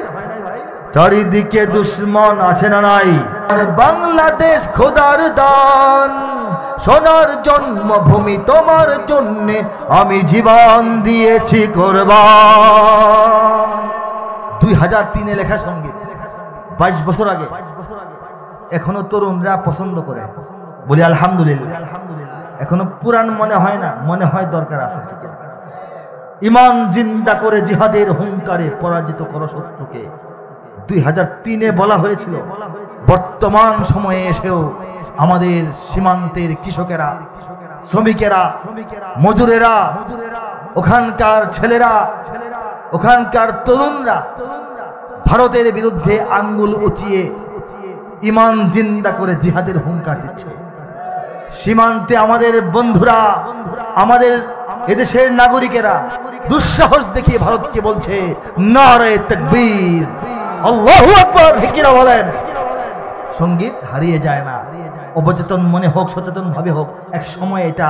চারিদিকে দুশ্মন আছে না নাই? আর বাংলাদেশ খোদার দান, সোনার জন্মভূমি তোমার জন্য আমি জীবন দিয়েছি কোরবান। ২০০৩-এ লেখা সঙ্গীত, ২২ বছর আগে, এখনো তরুণরা পছন্দ করে, বলি আলহামদুলিল্লাহ। এখনো পুরান মনে হয় না, মনে হয় দরকার আছে, ঠিক আছে? ইমান জিন্দা করে জিহাদের হুঙ্কারে পরাজিত করো শত্রুকে, ২০০৩-এ বলা হয়েছিল। বর্তমান সময়ে এসেও আমাদের সীমান্তের কৃষকেরা, শ্রমিকেরা, মজুরেরা, ওখানকার ছেলেরা, ওখানকার তরুণরা ভারতের বিরুদ্ধে আঙ্গুল উঁচিয়ে ইমান জিন্দা করে জিহাদের হুঙ্কার দিচ্ছে। সীমান্তে আমাদের বন্ধুরা, আমাদের এদেশের নাগরিকেরা দুঃসাহস দেখিয়ে ভারতকে বলছে নারে তাকবীর, আল্লাহু আকবার, ঠিক কিনা বলেন? সঙ্গীত হারিয়ে যায় না, অবচেতন মনে হোক সচেতন ভাবে হোক, এক সময় এটা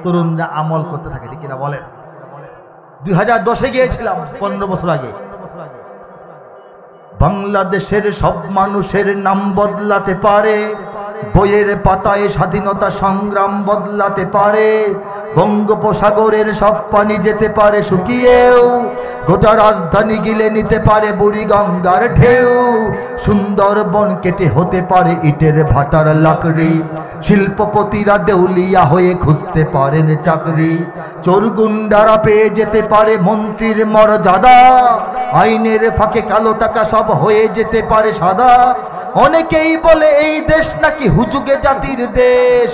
তরুণরা আমল করতে থাকে, ঠিক কিনা বলেন? ২০১০-এ গিয়েছিলাম, ১৫ বছর আগে। বাংলাদেশের সব মানুষের নাম বদলাতে পারে, বইয়ের পাতায় স্বাধীনতা সংগ্রাম বদলাতে পারে, বঙ্গোপসাগরের সব পানি যেতে পারে শুকিয়েও, গোটা রাজধানী গিলে নিতে পারে বুড়িগঙ্গার ঢেউ, সুন্দরবন কেটে হতে পারে ইটের ভাটার লাকড়ি, শিল্পপতিরা দেউলিয়া হয়ে খুঁজতে পারেন চাকরি, চোরগুন্ডারা পেয়ে যেতে পারে মন্ত্রীর মর্যাদা, আইনের ফাঁকে কালো টাকা সব হয়ে যেতে পারে সাদা। অনেকেই বলে এই দেশ নাকি হুজুগে জাতির দেশ,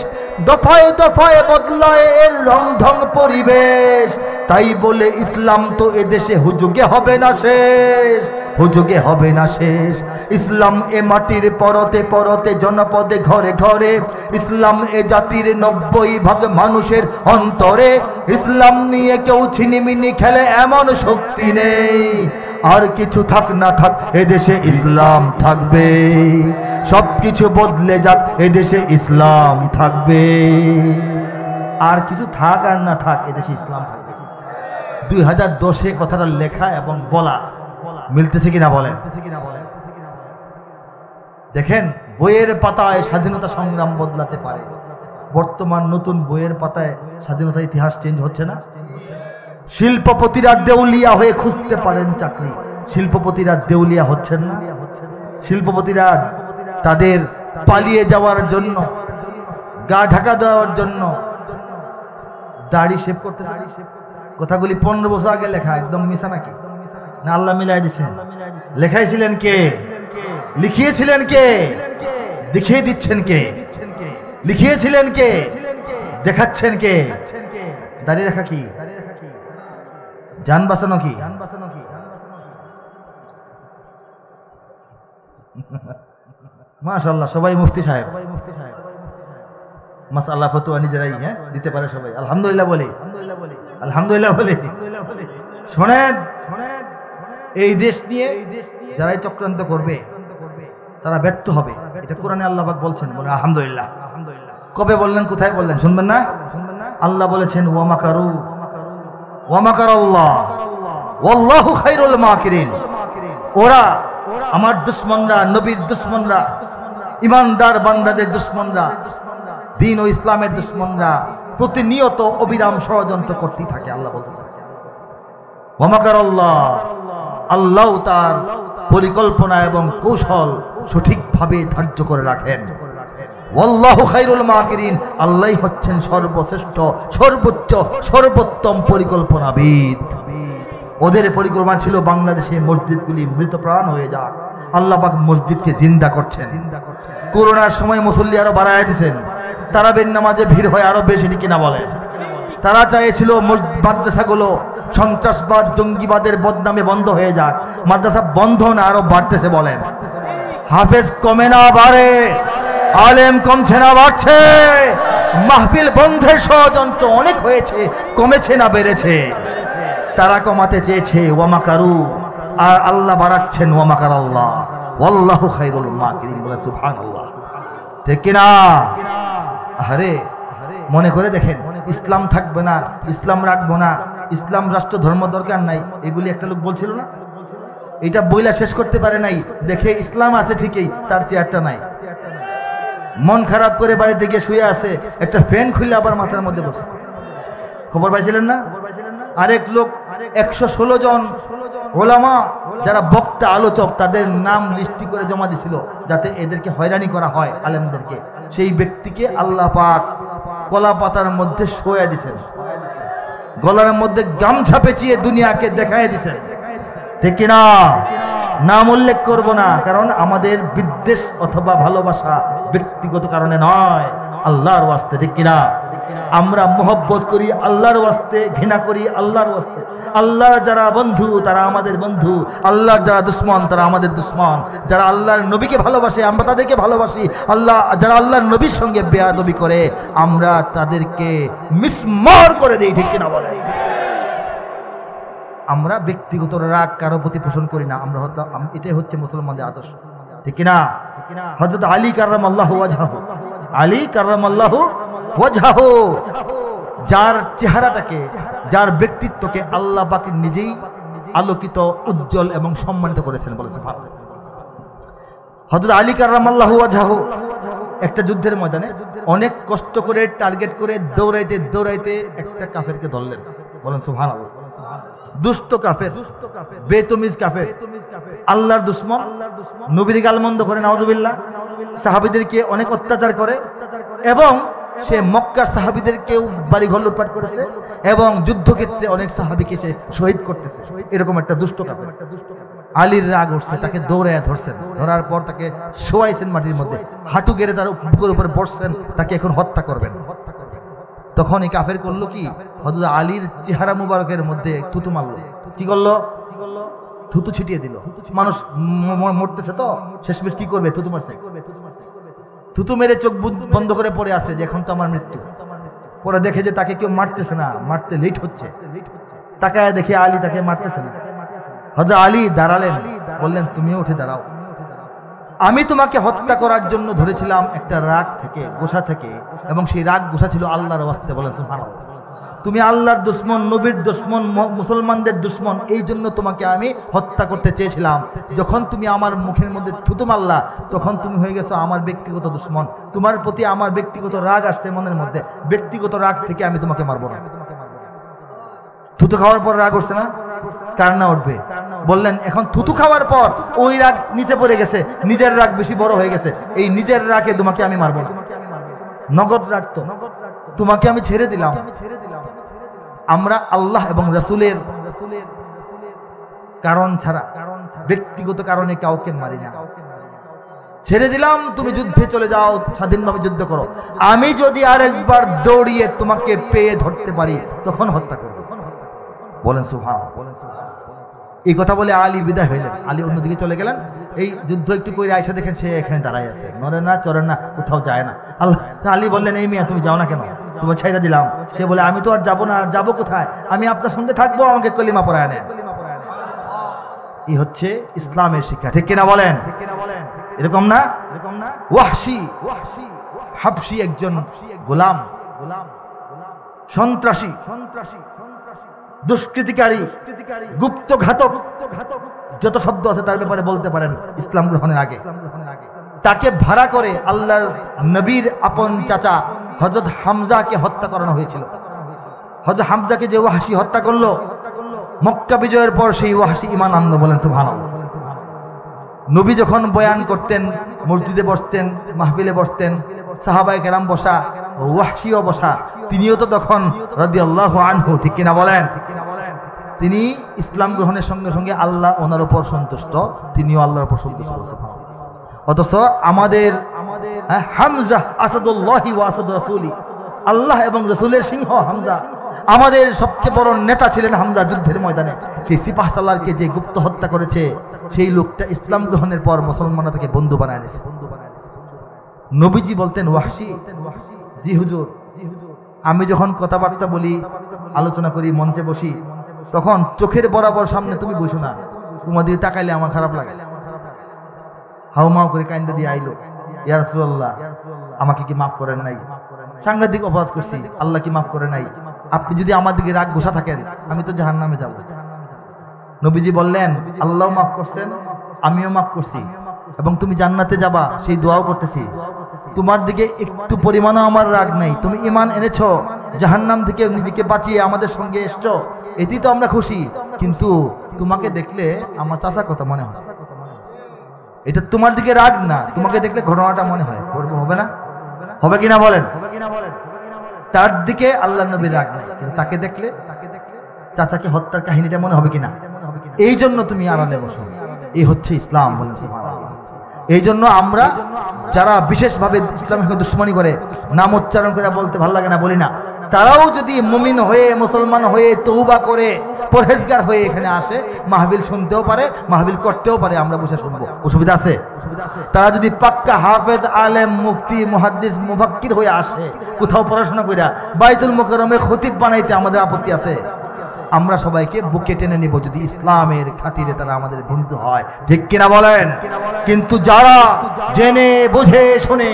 দফায় দফায় বদলায় এর রংঢং পরিবেশ, তাই বলে ইসলাম তো এদেশে হুজুগে হবে না শেষ, হুজুগে হবে না শেষ। ইসলাম এ মাটির পরতে পরতে জনপদে ঘরে ঘরে, ইসলাম এ জাতির ৯০% মানুষের অন্তরে, ইসলাম নিয়ে কেউ ছিনিমিনি খেলে এমন শক্তি নেই, আর কিছু থাক না থাক এদেশে ইসলাম থাকবে, সব কিছু বদলে যাক এদেশে ইসলাম থাকবে, আর কিছু থাক আর না থাক এদেশে ইসলাম থাকবে। ২০১০-এ কথাটা লেখা এবং বলা মিলতেছে কিনা বলেন? দেখেন, বইয়ের পাতায় স্বাধীনতা সংগ্রাম বদলাতে পারে, বর্তমান নতুন বইয়ের পাতায় স্বাধীনতার ইতিহাস চেঞ্জ হচ্ছে না। শিল্পপতিরা দেউলিয়া হয়ে খুঁজতে পারেন চাকরি, শিল্পপতিরা দেউলিয়া হচ্ছেন না। শিল্পপতিরা তাদের পালিয়ে যাওয়ার জন্য, গা ঢাকা দেওয়ার জন্য দাড়ি শেভ করতেছে। কথাগুলি 15 বছর আগে লেখা, একদম মিশা নাকি? না আল্লাহ মিলাই দিচ্ছেন? লেখাইছিলেন কে? লিখিয়েছিলেন কে? দেখিয়ে দিচ্ছেন কে? লিখিয়েছিলেন কে? দেখাচ্ছেন কে? দাঁড়িয়ে রাখা কি? জান বাঁচানো কি? মাশাআল্লাহ, সবাই মুফতি সাহেব। মাশাআল্লাহ, ফতোয়া নিজেরাই দিতে পারে সবাই। আলহামদুলিল্লাহ বলে, আলহামদুলিল্লাহ বলে। শোনেন, এই দেশ নিয়ে যারাই চক্রান্ত করবে তারা ব্যর্থ হবে, এটা কোরআনে আল্লাহ পাক বলছেন। বলে আলহামদুলিল্লাহ। কবে বললেন, কোথায় বললেন? শুনবেন না? আল্লাহ বলেছেন ওয়া মাকারু ওয়া মাকারাল্লাহ ওয়াল্লাহু খায়রুল মাকিরিন। ওরা, আমার দুশমনরা, নবীর দুশমনরা, ইমানদার বান্দাদের দুশমনরা, দ্বীন ও ইসলামের দুশমনরা প্রতিনিয়ত অবিরাম ষড়যন্ত্র করতেই থাকে। আল্লাহ বলতেছেন ওয়া মাকারাল্লাহ, আল্লাহ তার পরিকল্পনা এবং কৌশল সঠিকভাবে ধার্য করে রাখেন। ওয়াল্লাহু খায়রুল মাকিরিন, আল্লাহই হচ্ছেন সর্বশ্রেষ্ঠ, সর্বোচ্চ, সর্বোত্তম পরিকল্পনাবিদ। ওদের পরিকল্পনা ছিল বাংলাদেশে মসজিদগুলি মৃতপ্রাণ হয়ে যাক, আল্লাহ পাক মসজিদকে জিন্দা করছেন। করোনার সময় মুসল্লি আরো বাড়ায় দিয়েছেন, তারাবির নামাজে ভিড় হয় আরো বেশি, কিনা বলে? তারা চাইছিল মাদ্রাসাগুলো সন্ত্রাসবাদ, জঙ্গিবাদের বদনামে বন্ধ হয়ে যাক, মাদ্রাসা বন্ধ না, আরো বাড়তেছে। বলেন, হাফেজ কমে না বাড়ে? আলেম কমছে না বাড়ছে? মাহফিল বন্ধের ষড়যন্ত্র অনেক হয়েছে, কমেছে না বেড়েছে? তারা কমাতে চেয়েছে ওয়া মাকারু, আর আল্লাহ বাড়াচ্ছেন ওয়া মাকারাল্লাহ ওয়াল্লাহু খায়রুল মাকিরিন। বলে সুবহানাল্লাহ, ঠিক কিনা? আরে মনে করে দেখেন, ইসলাম থাকবে না, ইসলাম রাখবো না, ইসলাম রাষ্ট্র ধর্ম দরকার নাই, এগুলি একটা লোক বলছিল না? এটা বইলা শেষ করতে পারে নাই, দেখে ইসলাম আছে ঠিকই, তার চেয়ারটা নাই। মন খারাপ করে বাড়িতে গিয়ে শুয়ে আছে, একটা ফ্যান খুলে আবার মাথার মধ্যে বসছে। খবর পাইছিলেন না? আরেক লোক 116 জন ওলামা যারা বক্তা, আলোচক, তাদের নাম লিস্টি করে জমা দিছিল যাতে এদেরকে হয়রানি করা হয়, আলেমদেরকে। সেই ব্যক্তিকে আল্লাহ পাক কলা পাতার মধ্যে শোয়া দিছেন, গলার মধ্যে গামছা পেঁচিয়ে দুনিয়াকে দেখায় দিছেন, ঠিক কিনা? নাম উল্লেখ করব না, কারণ আমাদের বিদ্বেষ অথবা ভালোবাসা ব্যক্তিগত কারণে নয়, আল্লাহর ওয়াস্তে, ঠিক কিনা? আমরা মোহব্বত করি আল্লাহর ওয়াস্তে, ঘৃণা করি আল্লাহর ওয়াস্তে। আল্লাহর যারা বন্ধু তারা আমাদের বন্ধু, আল্লাহর যারা দুশ্মন তারা আমাদের দুশ্মন। যারা আল্লাহর নবীকে ভালোবাসে আমরা তাদেরকে ভালোবাসি, যারা আল্লাহর নবীর সঙ্গে বেয়াদবি করে আমরা তাদেরকে মিসমার করে দিই, ঠিক কিনা বলে? আমরা ব্যক্তিগত রাগ কারো প্রতি পোষণ করি না, আমরা এটাই হচ্ছে মুসলমানদের আদর্শ, ঠিক কিনা? হযরত আলী কাররামাল্লাহু ওয়াজহাহু, আলী কাররামাল্লাহু ওয়াজহাহু, যার চেহারাটাকে, যার ব্যক্তিত্বকে আল্লাহ পাক নিজেই আলোকিত, উজ্জ্বল এবং সম্মানিত করেছেন। বলেছে হযরত আলী কাররামাল্লাহু ওয়াজহাহু একটা যুদ্ধের ময়দানে অনেক কষ্ট করে টার্গেট করে দৌড়াইতে দৌড়াইতে একটা কাফেরকে ধরলেন। বলেন সুবহানাল্লাহ। দুষ্ট কাফের, বেতমিজ কাফের, আল্লাহর দুশমন, নবীর গালমন্দ করে, নাউযুবিল্লাহ, সাহাবীদেরকে অনেক অত্যাচার করে, এবং সে মক্কার সাহাবীদেরকেও বাড়িঘর লুটপাট করেছে, এবং যুদ্ধক্ষেত্রে অনেক সাহাবীকে সে শহীদ করতেছে। এরকম একটা দুষ্ট কাফের। আলীর রাগ উঠছে, তাকে দৌড়ায় ধরছেন, ধরার পর তাকে শোয়াইছেন মাটির মধ্যে, হাঁটু গেড়ে তার বুকের উপরে বসছেন, তাকে এখন হত্যা করবেন। তখন এই কাফের করলো কি, হযরত আলীর চেহারা মুবারকের মধ্যে থুতু মারলো। কি করলো? থুতু ছিটিয়ে দিল। মানুষ মরতেছে তো, শেষমেশ কি করবে? থুতু মারছে। থুতু মেরে চোখ বন্ধ করে পড়ে আছে যে এখন তো আমার মৃত্যু। পরে দেখে যে তাকে কেউ মারতেছে না, মারতে লেট হচ্ছে, তাকায় দেখে আলী তাকে মারতেছে না। হযরত আলী দাঁড়ালেন, বললেন তুমিও উঠে দাঁড়াও, আমি তোমাকে হত্যা করার জন্য ধরেছিলাম একটা রাগ থেকে, গোসা থেকে, এবং সেই রাগ গোসা ছিল আল্লাহর ওয়াস্তে। বলেন সুবহানাল্লাহ। তুমি আল্লাহর দুশ্মন, নবীর দুশ্মন, মুসলমানদের দুশ্মন, এই জন্য তোমাকে আমি হত্যা করতে চেয়েছিলাম। যখন তুমি আমার মুখের মধ্যে থুতু মারলা তখন তুমি হয়ে গেছো আমার ব্যক্তিগত দুশ্মন। তোমার প্রতি আমার ব্যক্তিগত রাগ আসছে মনের মধ্যে, ব্যক্তিগত রাগ থেকে আমি তোমাকে মারবো না। থুতু খাওয়ার পর রাগ উঠছে না? কার না উঠবে? বললেন এখন থুতু খাওয়ার পর ওই রাগ নিচে পড়ে গেছে, নিজের রাগ বেশি বড় হয়ে গেছে, এই নিজের রাগে তোমাকে আমি মারবো না। নগদ রাগ তো তোমাকে আমি ছেড়ে দিলাম। আমরা আল্লাহ এবং রাসূলের কারণ ছাড়া, ব্যক্তিগত কারণে কাউকে মারি না। ছেড়ে দিলাম, তুমি যুদ্ধে চলে যাও, স্বাধীনভাবে যুদ্ধ করো। আমি যদি আরেকবার দৌড়িয়ে তোমাকে পেয়ে ধরতে পারি তখন হত্যা করব। বলেন সুবহানাল্লাহ। এই কথা বলে আলী বিদায় হইলেন। আলী অন্যদিকে চলে গেলেন। এই যুদ্ধ একটু করে আয়সা দেখেন সে এখানে দাঁড়ায় আছে, নড়ে না চড়ে না, কোথাও যায় না। আল্লাহ আলী বললেন এই মিয়া তুমি যাও না কেন? তোমার ছাইরা দিলাম। সে বলে আমি তো আর যাবো না। আর যাবো কোথায়? আমি আপনার সঙ্গে থাকবো, আমাকে কলিমা পড়ায় নেন। এই হচ্ছে ইসলামের শিক্ষা, ঠিক কিনা বলেন? এরকম না? ওয়াহশী হাবশী একজন গোলাম, সন্ত্রাসী, দুষ্কৃতিকারী, গুপ্ত ঘাতক, যত শব্দ আছে তার ব্যাপারে বলতে পারেন ইসলাম গ্রহণের আগে। তাকে ভাড়া করে আল্লাহর নবীর আপন চাচা হযরত হামজাকে হত্যা করানো হয়েছিল। হযরত হামজাকে যে ওয়াহশী হত্যা করলো, মক্কা বিজয়ের পর সেই ওয়াহশী ঈমান আনলো। বলেন সুবহানাল্লাহ। নবী যখন বয়ান করতেন, মসজিদে বসতেন, মাহফিলে বসতেন, সাহাবায়ে কেরাম বসা, ওয়াহশীও বসা, তিনিও তো তখন রাদিয়াল্লাহু আনহু, ঠিক কিনা বলেন? তিনি ইসলাম গ্রহণের সঙ্গে সঙ্গে আল্লাহ ওনার উপর সন্তুষ্ট, তিনিও আল্লাহর উপর সন্তুষ্ট। অথচ আমাদের হামজা আসাদুল্লাহি ওয়া আসাদু রাসূলি, আল্লাহ এবং রাসূলের সিংহ হামজা, আমাদের সবচেয়ে বড় নেতা ছিলেন হামজা। যুদ্ধের ময়দানে সেই সিপাহ সালারকে যে গুপ্ত হত্যা করেছে, সেই লোকটা ইসলাম গ্রহণের পর মুসলমানরা তাকে বন্ধু বানায় নিয়েছে। নবীজি বলতেন ওয়াহশী, জি হুজুর, আমি যখন কথাবার্তা বলি, আলোচনা করি, মঞ্চে বসি, তখন চোখের বরাবর সামনে তুমি বসো না, তোমার দিকে তাকাইলে আমার খারাপ লাগে। হাউমাউ করে কাইন্দা দিয়ে আইলো, ইয়া রাসূলুল্লাহ আমাকে কি মাফ করেন নাই? সাংঘাতিক অপরাধ করছি, আল্লাহ কি মাফ করে নাই? আপনি যদি আমার দিকে রাগ গোসা থাকেন আমি তো জাহান্নামে যাব। নবীজি বললেন আল্লাহ মাফ করছেন, আমিও মাফ করছি, এবং তুমি জান্নাতে যাবা সেই দোয়াও করতেছি। তোমার দিকে একটু পরিমাণও আমার রাগ নাই। তুমি ঈমান এনেছো, জাহান্নাম থেকে নিজেকে বাঁচিয়ে আমাদের সঙ্গে এসছো, এতেই তো আমরা খুশি। কিন্তু তোমাকে দেখলে আমার চাচা কথা মনে হয়। এটা তোমার দিকে রাগ না, তোমাকে দেখলে ঘটনাটা মনে হয়। হবে না? হবে কিনা বলেন? তার দিকে আল্লাহ নবীর রাগ নাই, কিন্তু তাকে দেখলে চাচাকে হত্যার কাহিনীটা মনে হবে কিনা? এই জন্য তুমি আড়ালে বসো। এই হচ্ছে ইসলাম। বলেন সুবহানাল্লাহ। এই জন্য আমরা যারা বিশেষভাবে ইসলামের দুশ্মনী করে, নাম উচ্চারণ করে বলতে ভালো লাগে না, বলি না, তারাও যদি মুমিন হয়ে, মুসলমান হয়ে, তওবা করে, পরহেজগার হয়ে এখানে আসে, মাহফিল শুনতেও পারে, মাহফিল করতেও পারে, আমরা বসে শুনবো, অসুবিধা আছে? তারা যদি পাক্কা হাফেজ, আলেম, মুফতি, মুহাদ্দিস, মুফাক্কির হয়ে আসে, কোথাও পড়াশোনা কইরা বাইতুল মুকাররমে খতিব বানাইতে আমাদের আপত্তি আছে? আমরা সবাইকে বুকে টেনে নিব যদি ইসলামের খাতিরে তারা আমাদের বন্ধু হয়, ঠিক কিনা বলেন? কিন্তু যারা জেনে বুঝে শুনে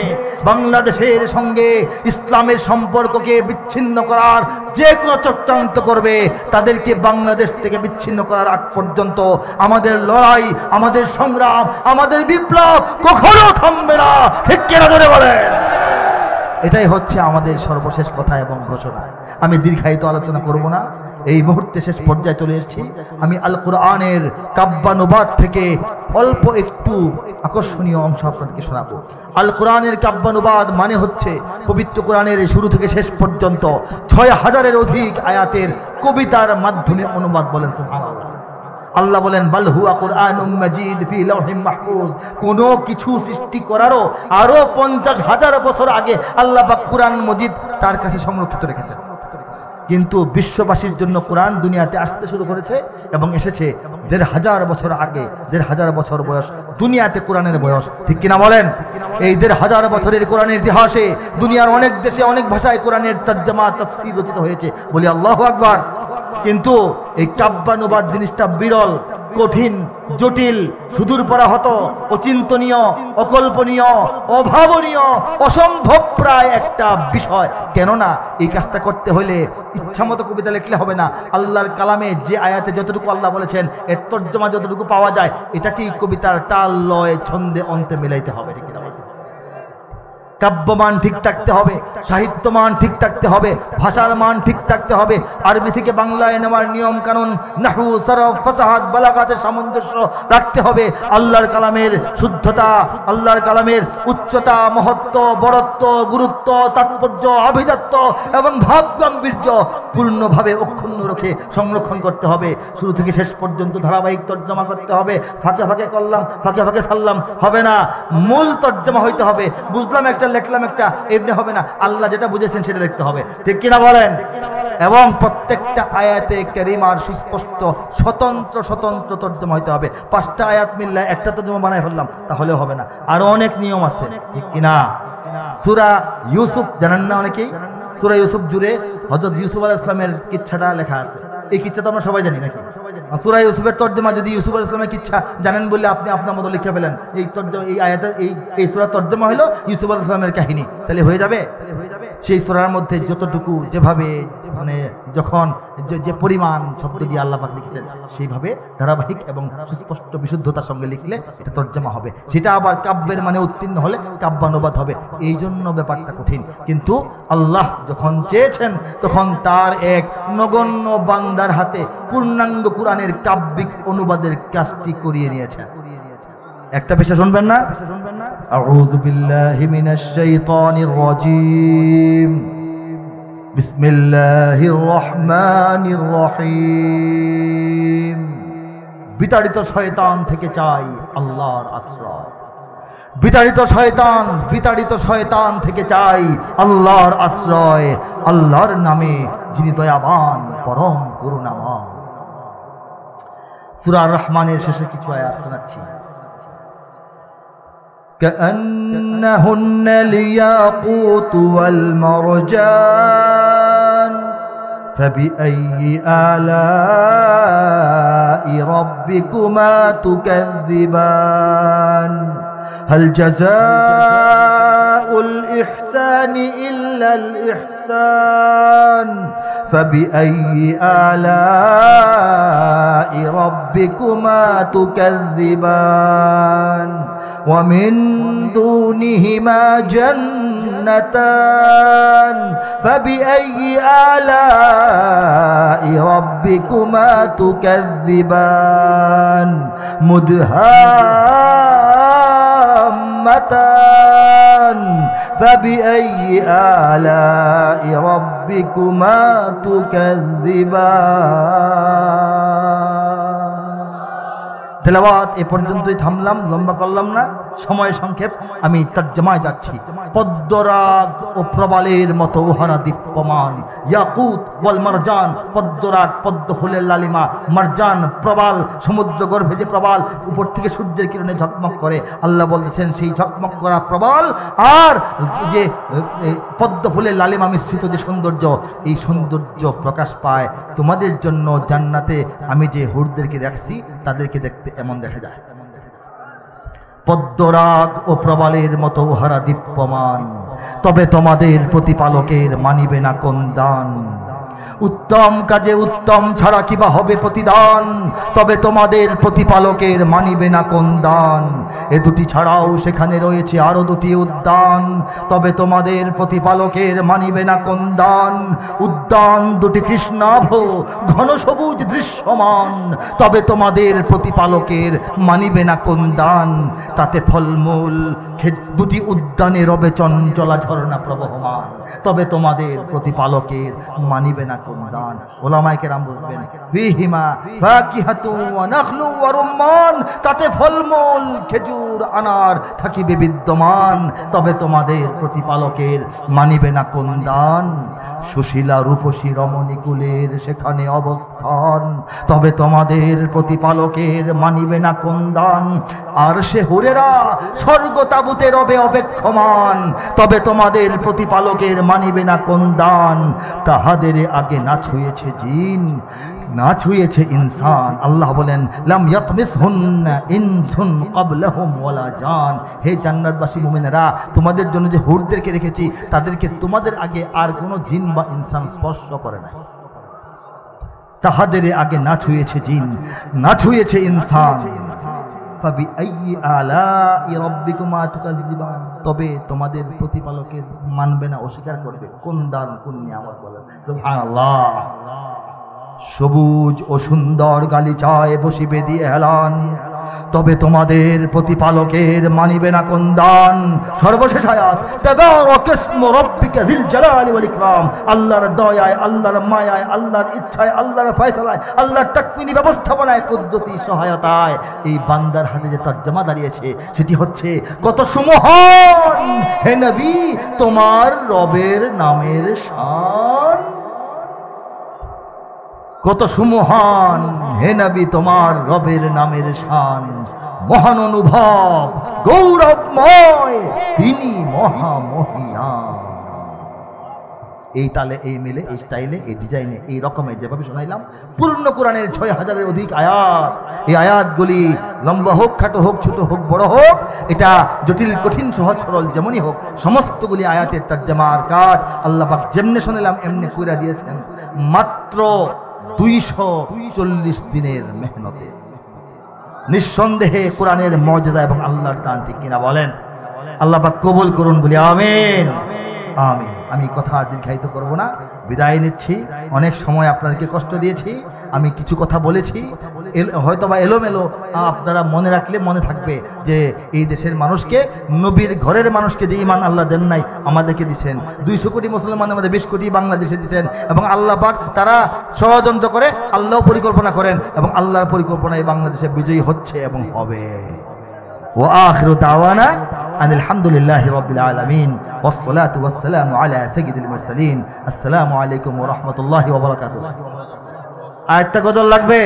বাংলাদেশের সঙ্গে ইসলামের সম্পর্ককে বিচ্ছিন্ন করার যে কোনো চক্রান্ত করবে, তাদেরকে বাংলাদেশ থেকে বিচ্ছিন্ন করার আগ পর্যন্ত আমাদের লড়াই, আমাদের সংগ্রাম, আমাদের বিপ্লব কখনো থামবে না, ঠিক কিনা ধরে বলেন? এটাই হচ্ছে আমাদের সর্বশেষ কথা এবং ঘোষণা। আমি দীর্ঘায়িত আলোচনা করব না, এই মুহূর্তে শেষ পর্যায়ে চলে এসেছি। আমি আল কোরআনের কাব্যানুবাদ থেকে অল্প একটু আকর্ষণীয় অংশ আপনাদেরকে শোনাবো। আল কোরআনের কাব্যানুবাদ মানে হচ্ছে পবিত্র কোরআনের শুরু থেকে শেষ পর্যন্ত ৬,০০০-এর অধিক আয়াতের কবিতার মাধ্যমে অনুবাদ। বলেন সুবহানাল্লাহ। আল্লাহ বলেন বাল হুয়া কুরআনুম মাজিদ ফি লাওহিম মাহফুজ। কোনো কিছু সৃষ্টি করারও আরো ৫০,০০০ বছর আগে আল্লাহ পাক কুরআন মজিদ তার কাছে সংরক্ষিত রেখেছেন। কিন্তু বিশ্ববাসীর জন্য কোরআন দুনিয়াতে আসতে শুরু করেছে এবং এসেছে ১৫০০ বছর আগে। ১৫০০ বছর বয়স দুনিয়াতে কোরআনের বয়স, ঠিক কিনা বলেন? এই ১৫০০ বছরের কোরআনের ইতিহাসে দুনিয়ার অনেক দেশে অনেক ভাষায় কোরআনের তরজমা তাফসীর রচিত হয়েছে, বলি আল্লাহু আকবার। কিন্তু এই কাব্যানুবাদ জিনিসটা বিরল। কঠিন, জটিল, সুদূর পরাহত, অচিন্তনীয়, অকল্পনীয়, অভাবনীয়, অসম্ভব প্রায় একটা বিষয়। কেননা এই কাজটা করতে হলে ইচ্ছামতো কবিতা লিখলে হবে না। আল্লাহর কালামে যে আয়াতে যতটুকু আল্লাহ বলেছেন এর তর্জমা যতটুকু পাওয়া যায় এটাকেই কবিতার তাল, লয়, ছন্দে, অন্তে মিলাইতে হবে। ঠিক না? কাব্যমান ঠিক থাকতে হবে, সাহিত্য মান ঠিক থাকতে হবে, ভাষার মান ঠিক থাকতে হবে, আরবি থেকে বাংলায় নেওয়ার নিয়ম কানুন, নাহু, সরফ, ফাসাহাত, বালাগাতের সামঞ্জস্য রাখতে হবে। আল্লাহর কালামের শুদ্ধতা, আল্লাহর কালামের উচ্চতা, মহত্ব, বড়ত্ব, গুরুত্ব, তাৎপর্য, আভিজাত্য এবং ভাব গাম্ভীর্য পূর্ণভাবে অক্ষুণ্ণ রেখে সংরক্ষণ করতে হবে। শুরু থেকে শেষ পর্যন্ত ধারাবাহিক তর্জমা করতে হবে। ফাঁকে ফাঁকে করলাম, ফাঁকে ফাঁকে সারলাম হবে না। মূল তর্জমা হইতে হবে। বুঝলাম একটা, লিখলাম একটা, এমনি হবে না। আল্লাহ যেটা বুঝেছেন সেটা দেখতে হবে। ঠিক কিনা বলেন? এবং প্রত্যেকটা আয়াতে কারিমার সুস্পষ্ট স্বতন্ত্র স্বতন্ত্র তর্জমা হইতে হবে। 5টা আয়াত মিললে একটা তর্জমা বানাই ফেললাম তাহলেও হবে না। আরো অনেক নিয়ম আছে। ঠিক কিনা? সূরা ইউসুফ জানেন না অনেকেই? সূরা ইউসুফ জুড়ে হযরত ইউসুফ আলাইহিস সালামের কিচ্ছাটা লেখা আছে। এই কিচ্ছা তো আমরা সবাই জানি নাকি? সূরা ইউসুফের তর্জমা যদি ইউসুফ আলাইহিস সালামের কিচ্ছা জানেন বলে আপনি আপনার মতো লিখে ফেলেন, এই তর্জমা, এই আয়াতের এই সূরার তর্জমা হলো ইউসুফ আলাইহিস সালামের কাহিনী, তাহলে হয়ে যাবে? সেই সূরার মধ্যে যতটুকু যেভাবে মানে যখন যে পরিমাণ শব্দ দিয়ে আল্লাহ পাক লিখেছেন সেইভাবে ধারাবাহিক এবং সুস্পষ্ট বিশুদ্ধতার সঙ্গে লিখলে এটা তর্জমা হবে। সেটা আবার কাব্যের মানে উত্তীর্ণ হলে কাব্যানুবাদ হবে। এই জন্য ব্যাপারটা কঠিন। কিন্তু আল্লাহ যখন চেয়েছেন তখন তার এক নগণ্য বান্দার হাতে পূর্ণাঙ্গ কোরআনের কাব্যিক অনুবাদের কাজটি করিয়ে নিয়েছেন। একটা বিষয় শুনবেন না? আউযু বিল্লাহি মিনাশ শাইতানির রাজীম। বিসমিল্লাহির রহমানির রহিম। বিতাড়িত শয়তান থেকে চাই আল্লাহর আশ্রয়। বিতাড়িত শয়তান থেকে চাই আল্লাহর আশ্রয়। আল্লাহর নামে যিনি দয়াবান, পরম করুণাময়। সূরা রহমানের শেষে কিছু আয়াত শোনাচ্ছি। كأنهن الياقوت والمرجان فبأي آلاء ربكما تكذبان هل جزاء الإحسان إلا الإحسان فبأي آلاء ربكما تكذبان ومن دونهما جنتان فبأي آلاء ربكما تكذبان مدهامتان فبأي آلاء ربكما تكذبان। তেলাওয়াত এ পর্যন্তই থামলাম, লম্বা করলাম না, সময় সংক্ষেপ। আমি তর্জমায় যাচ্ছি। পদ্মরাগ ও প্রবালের মতো উহারা দীপ্যমান। ইয়াকুত ওয়াল মারজান, পদ্মরাগ পদ্ম ফুলের লালিমা, মারজান প্রবাল, সমুদ্র গর্ভে যে প্রবাল উপর থেকে সূর্যের কিরণে ঝকমক করে। আল্লাহ বলতেছেন সেই ঝকমক করা প্রবাল আর যে পদ্ম ফুলের লালিমা মিশ্রিত যে সৌন্দর্য, এই সৌন্দর্য প্রকাশ পায় তোমাদের জন্য জান্নাতে। আমি যে হুরদেরকে রাখছি তাদেরকে দেখতে এমন দেখা যায়। পদ্মরাগ ও প্রবালের মতো উহারা দীপ্যমান, তবে তোমাদের প্রতিপালকের মানিবে না কোন দান। উত্তম কাজে উত্তম ছাড়া কিবা হবে প্রতিদান, তবে তোমাদের প্রতিপালকের মানিবে না কোন দান। এ দুটি ছাড়াও সেখানে রয়েছে আরো দুটি উদ্যান, তবে তোমাদের প্রতিপালকের মানিবে না কোন দান। উদ্যান দুটি কৃষ্ণাভ ঘন সবুজ দৃশ্যমান, তবে তোমাদের প্রতিপালকের মানিবে না কোন দান। তাতে ফলমূল দুটি উদ্যানে রবে চঞ্চলা ঝর্ণা প্রবহমান, তবে তোমাদের প্রতিপালকের মানিবে না কোন দান। ওলামায়ে কেরাম বুঝবেন, ফিহিমা ফাকিহাতুন ওয়া নাখলুন ওয়া রুম্মান, তাতে ফলমূল খেজুর আনার থাকিবে বিদ্যমান, তবে তোমাদের প্রতিপালকের মানিবে না কোন দান। সুশীলা রূপসী রমণীকুলের সেখানে অবস্থান, তবে তোমাদের প্রতিপালকের মানিবে না কোন দান। আর সে হুরেরা স্বর্গ তাবুতে রবে অপেক্ষমান, তবে তোমাদের প্রতিপালকের মানিবে না কোন দান। তাহাদের আগে না ছুঁয়েছে জিন, না ছুঁয়েছে ইনসান। আল্লাহ বলেন লাম ইয়াতমিসহুন্না ইনসুন ক্বাবলাহুম ওয়ালা জান। হে জান্নাতবাসী মুমিনেরা, তোমাদের জন্য যে হুরদেরকে রেখেছি তাদেরকে তোমাদের আগে আর কোনো জিন বা ইনসান স্পর্শ করে নাই। তাহাদের আগে না ছুঁয়েছে জিন, না ছুঁয়েছে ইনসান। ফাবিআইয়ি আলাই রাব্বিকুমা তুকাজ্জিবান। তবে তোমাদের প্রতিপালকের মানবে না, অস্বীকার করবে। কোন দান কোন নিয়ামত বলেন সুবহানাল্লাহ। সবুজ ও সুন্দর গালিচায় বসিবে দিয়ে হেলান, তবে তোমাদের প্রতিপালকের মানিবে না কোন দান। সর্বশেষ আয়াত, তাবারাকাসমু রাব্বিকা যিল জালালি ওয়াল ইকরাম। আল্লাহর দয়ায়, আল্লাহর মায়ায়, আল্লাহর ইচ্ছায়, আল্লাহর ফয়সালায়, আল্লাহর তাকওয়িনী ব্যবস্থাপনায়, কুদরতি সহায়তায় এই বান্দার হাতে যে তরজমা দাঁড়িয়েছে সেটি হচ্ছে কত সুমহান হে নবী তোমার রবের নামের শান। কত সুমহান হে নবী তোমার রবের নামের শান। মহান অনুভব গৌরবময় তিনি মহামহিয়ান। এই তালে, এই মিলে, এই স্টাইলে, এই ডিজাইনে, এই রকমের যেভাবে শোনাইলাম, পূর্ণ কোরআনের ৬,০০০-এর অধিক আয়াত। এই আয়াতগুলি লম্বা হোক, খাটো হোক, ছোট হোক, বড় হোক, এটা জটিল, কঠিন, সহজ, সরল যেমনই হোক, সমস্তগুলি আয়াতের তরজমার কাজ আল্লাহ পাক যেমনে শোনালাম এমনি কইরা দিয়েছেন মাত্র 240 দিনের মেহনতে। নিঃসন্দেহে কোরআনের মর্যাদা এবং আল্লাহর দান, ঠিক কিনা বলেন? আল্লাহ পাক কবুল করুন বলি আমিন আমিন। আমি কথা আর দীর্ঘায়িত করব না, বিদায় নিচ্ছি। অনেক সময় আপনাদেরকে কষ্ট দিয়েছি, আমি কিছু কথা বলেছি হয়তো বা এলোমেলো, আপনারা মনে রাখলে মনে থাকবে যে এই দেশের মানুষকে, নবীর ঘরের মানুষকে যে ঈমান আল্লাহ দেন নাই আমাদেরকে দিয়েছেন। 200 কোটি মুসলমানের মধ্যে 20 কোটি বাংলাদেশে দিয়েছেন, এবং আল্লাহ পাক তারা ষড়যন্ত্র করে, আল্লাহ পরিকল্পনা করেন, এবং আল্লাহর পরিকল্পনায় বাংলাদেশে বিজয়ী হচ্ছে এবং হবে। ওয়া আখিরু দাওয়ানা আনিল হামদুলিল্লাহি রাব্বিল আলামিন ওয়াসসালাতু ওয়াসসালামু আলা সাইয়্যিদিল মুরসালিন। আসসালামু আলাইকুম ওয়া রাহমাতুল্লাহি ওয়া বারাকাতুহু। আরেকটা গজল লাগবে।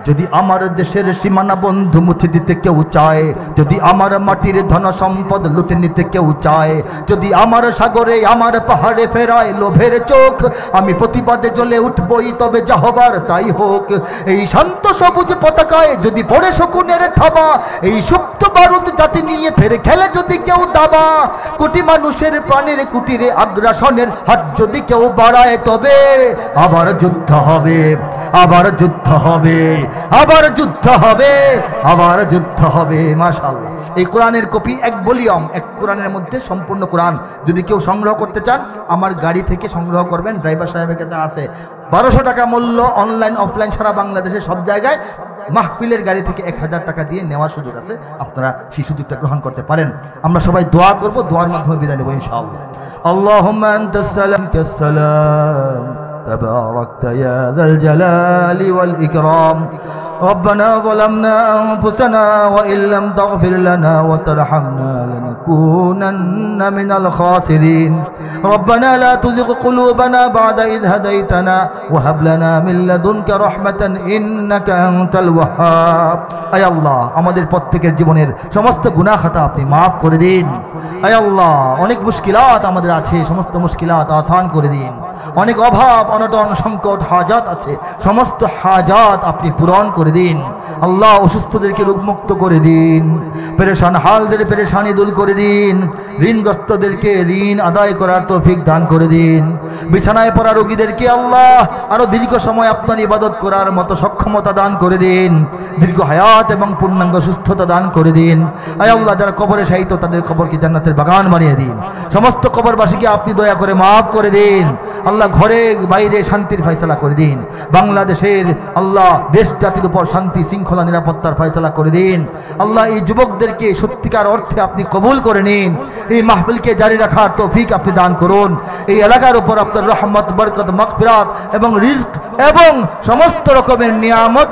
যদি আমার দেশের সীমানা বন্ধু মুছে দিতে কেউ চায়, যদি আমার মাটির ধন সম্পদ লুটে নিতে কেউ চায়, যদি আমার সাগরে আমার পাহাড়ে ফেরায় লোভের চোখ, আমি প্রতিবাদে জ্বলে উঠবই, তবে যা হবার তাই হোক। এই শান্ত সবুজ পতাকায় যদি পড়ে শকুনের থাবা, এই সুপ্ত বারুদ জাতি নিয়ে ফের খেলে যদি কেউ দাবা, কোটি মানুষের প্রাণের কুটিরে আগ্রাসনের হাত যদি কেউ বাড়ায়, তবে আবার যুদ্ধ হবে, আবার যুদ্ধ হবে, আবার যুদ্ধ হবে, আবার যুদ্ধ হবে। মাশাআল্লাহ। এই কোরআনের কপি এক ভলিউম, এক কোরআনের মধ্যে সম্পূর্ণ কোরআন যদি কেউ সংগ্রহ করতে চান আমার গাড়ি থেকে সংগ্রহ করবেন, ড্রাইভার সাহেবের কাছে আছে। 1200 টাকা মূল্য, অনলাইন অফলাইন সারা বাংলাদেশে সব জায়গায়। মাহফিলের গাড়ি থেকে 1000 টাকা দিয়ে নেওয়ার সুযোগ আছে, আপনারা সেই সুযোগটা গ্রহণ করতে পারেন। আমরা সবাই দোয়া করব, দোয়ার মাধ্যমে বিদায় নেব ইনশাআল্লাহ। আল্লাহুম্মা আনতাস সালাম কাস সালাম تباركت يا ذا الجلال والإكرام. ربنا ظلمنا أنفسنا وإن لم تغفر لنا وترحمنا لنكونن من الخاسرين. ربنا لا تزغ قلوبنا بعد إذ هديتنا وهب لنا من لدنك رحمة إنك أنت الوهاب. أي الله আমাদের প্রত্যেকের জীবনের সমস্ত গুনাহ খাতা আপনি maaf করে দিন। আয় আল্লাহ অনেক মুশকিলাত আমাদের আছে, সমস্ত মুশকিলাত আসান করে দিন। অনেক অভাব অনটন সংকট হাজাত আছে, সমস্ত হাজাত আপনি পূরণ করে দিন। আল্লাহ অসুস্থদেরকে রোগমুক্ত করে দিন, পেরেশান হালদের পেরেশানি দূর করে দিন, ঋণগ্রস্তদেরকে ঋণ আদায় করার তৌফিক দান করে দিন। বিছানায় পড়া রোগীদেরকে আল্লাহ আরো দীর্ঘ সময় আপনার ইবাদত করার মতো সক্ষমতা দান করে দিন, দীর্ঘ হায়াত এবং পূর্ণাঙ্গ সুস্থতা দান করে দিন। আয় আল্লাহ যারা কবরে শায়িত তাদের কবরকে জান্নাতের বাগান বানিয়ে দিন। সমস্ত কবরবাসীকে আপনি দয়া করে মাফ করে দিন। আল্লাহ ঘরে বাইরে শান্তির ফয়সালা করে দিন। বাংলাদেশের আল্লাহ দেশ জাতির উপর শান্তি শৃঙ্খলা নিরাপত্তার ফয়সালা করে দিন। আল্লাহ এই যুবকদেরকে সত্যিকার অর্থে আপনি কবুল করে নিন। এই মাহফিলকে জারি রাখার তৌফিক আপনি দান করুন। এই এলাকার উপর আপনার রহমত বরকত মাগফিরাত এবং রিজক এবং সমস্ত রকমের নিয়ামত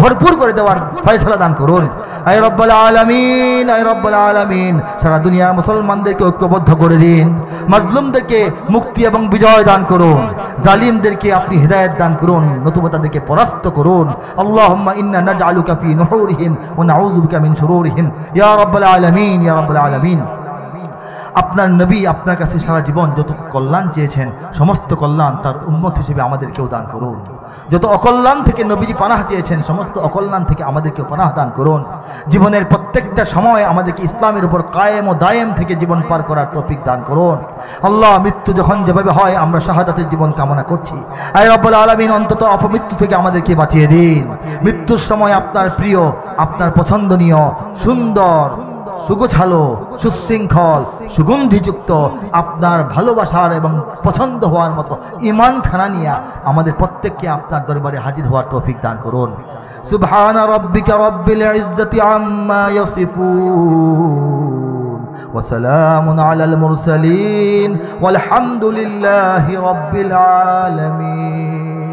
ভরপুর করে দেওয়ার ফয়সালা দান করুন। আয় রব্বুল আলামিন, আয় রব্বুল আলামিন সারা দুনিয়ার মুসলমানদেরকে ঐক্যবদ্ধ করে দিন। মাজলুমদেরকে মুক্তি এবং বিজয় দান করুন। জালিমদেরকে আপনি হিদায়াত দান করুন, নতুবা তাদেরকে পরাস্ত করুন। আল্লাহুম্মা ইন্না নাজআলুকা ফি নুহুরিহিম ওয়া নাউযু বিকা মিন শুরুরিহিম ইয়া রব্বুল আলামিন, ইয়া রব্বুল আলামিন। আপনার নবী আপনার কাছে সারা জীবন যত কল্যাণ চেয়েছেন সমস্ত কল্যাণ তার উম্মত হিসেবে আমাদেরকেও দান করুন। যত অকল্যাণ থেকে নবীজি পানাহ চেয়েছেন সমস্ত অকল্যাণ থেকে আমাদেরকেও পানাহ দান করুন। জীবনের প্রত্যেকটা সময় আমাদেরকে ইসলামের উপর কায়েম ও দায়েম থেকে জীবন পার করার তৌফিক দান করুন। আল্লাহ, মৃত্যু যখন যেভাবে হয় আমরা শাহাদাতের জীবন কামনা করছি। আয় রব্বুল আলামিন, অন্তত অপমৃত্যু থেকে আমাদেরকে বাঁচিয়ে দিন। মৃত্যুর সময় আপনার প্রিয়, আপনার পছন্দনীয়, সুন্দর, সুগোছালো, সুশৃঙ্খল, সুগন্ধিযুক্ত আপনার ভালোবাসার এবং পছন্দ হওয়ার মতো ঈমান খানা নিয়ে আমাদের প্রত্যেককে আপনার দরবারে হাজির হওয়ার তৌফিক দান করুন। সুবহান রাব্বিকা রাব্বিল ইজ্জাতি আম্মা ইয়াসিফুন ওয়া সালামুন আলাল মুরসালিন ওয়াল হামদুলিল্লাহি রাব্বিল আলামিন।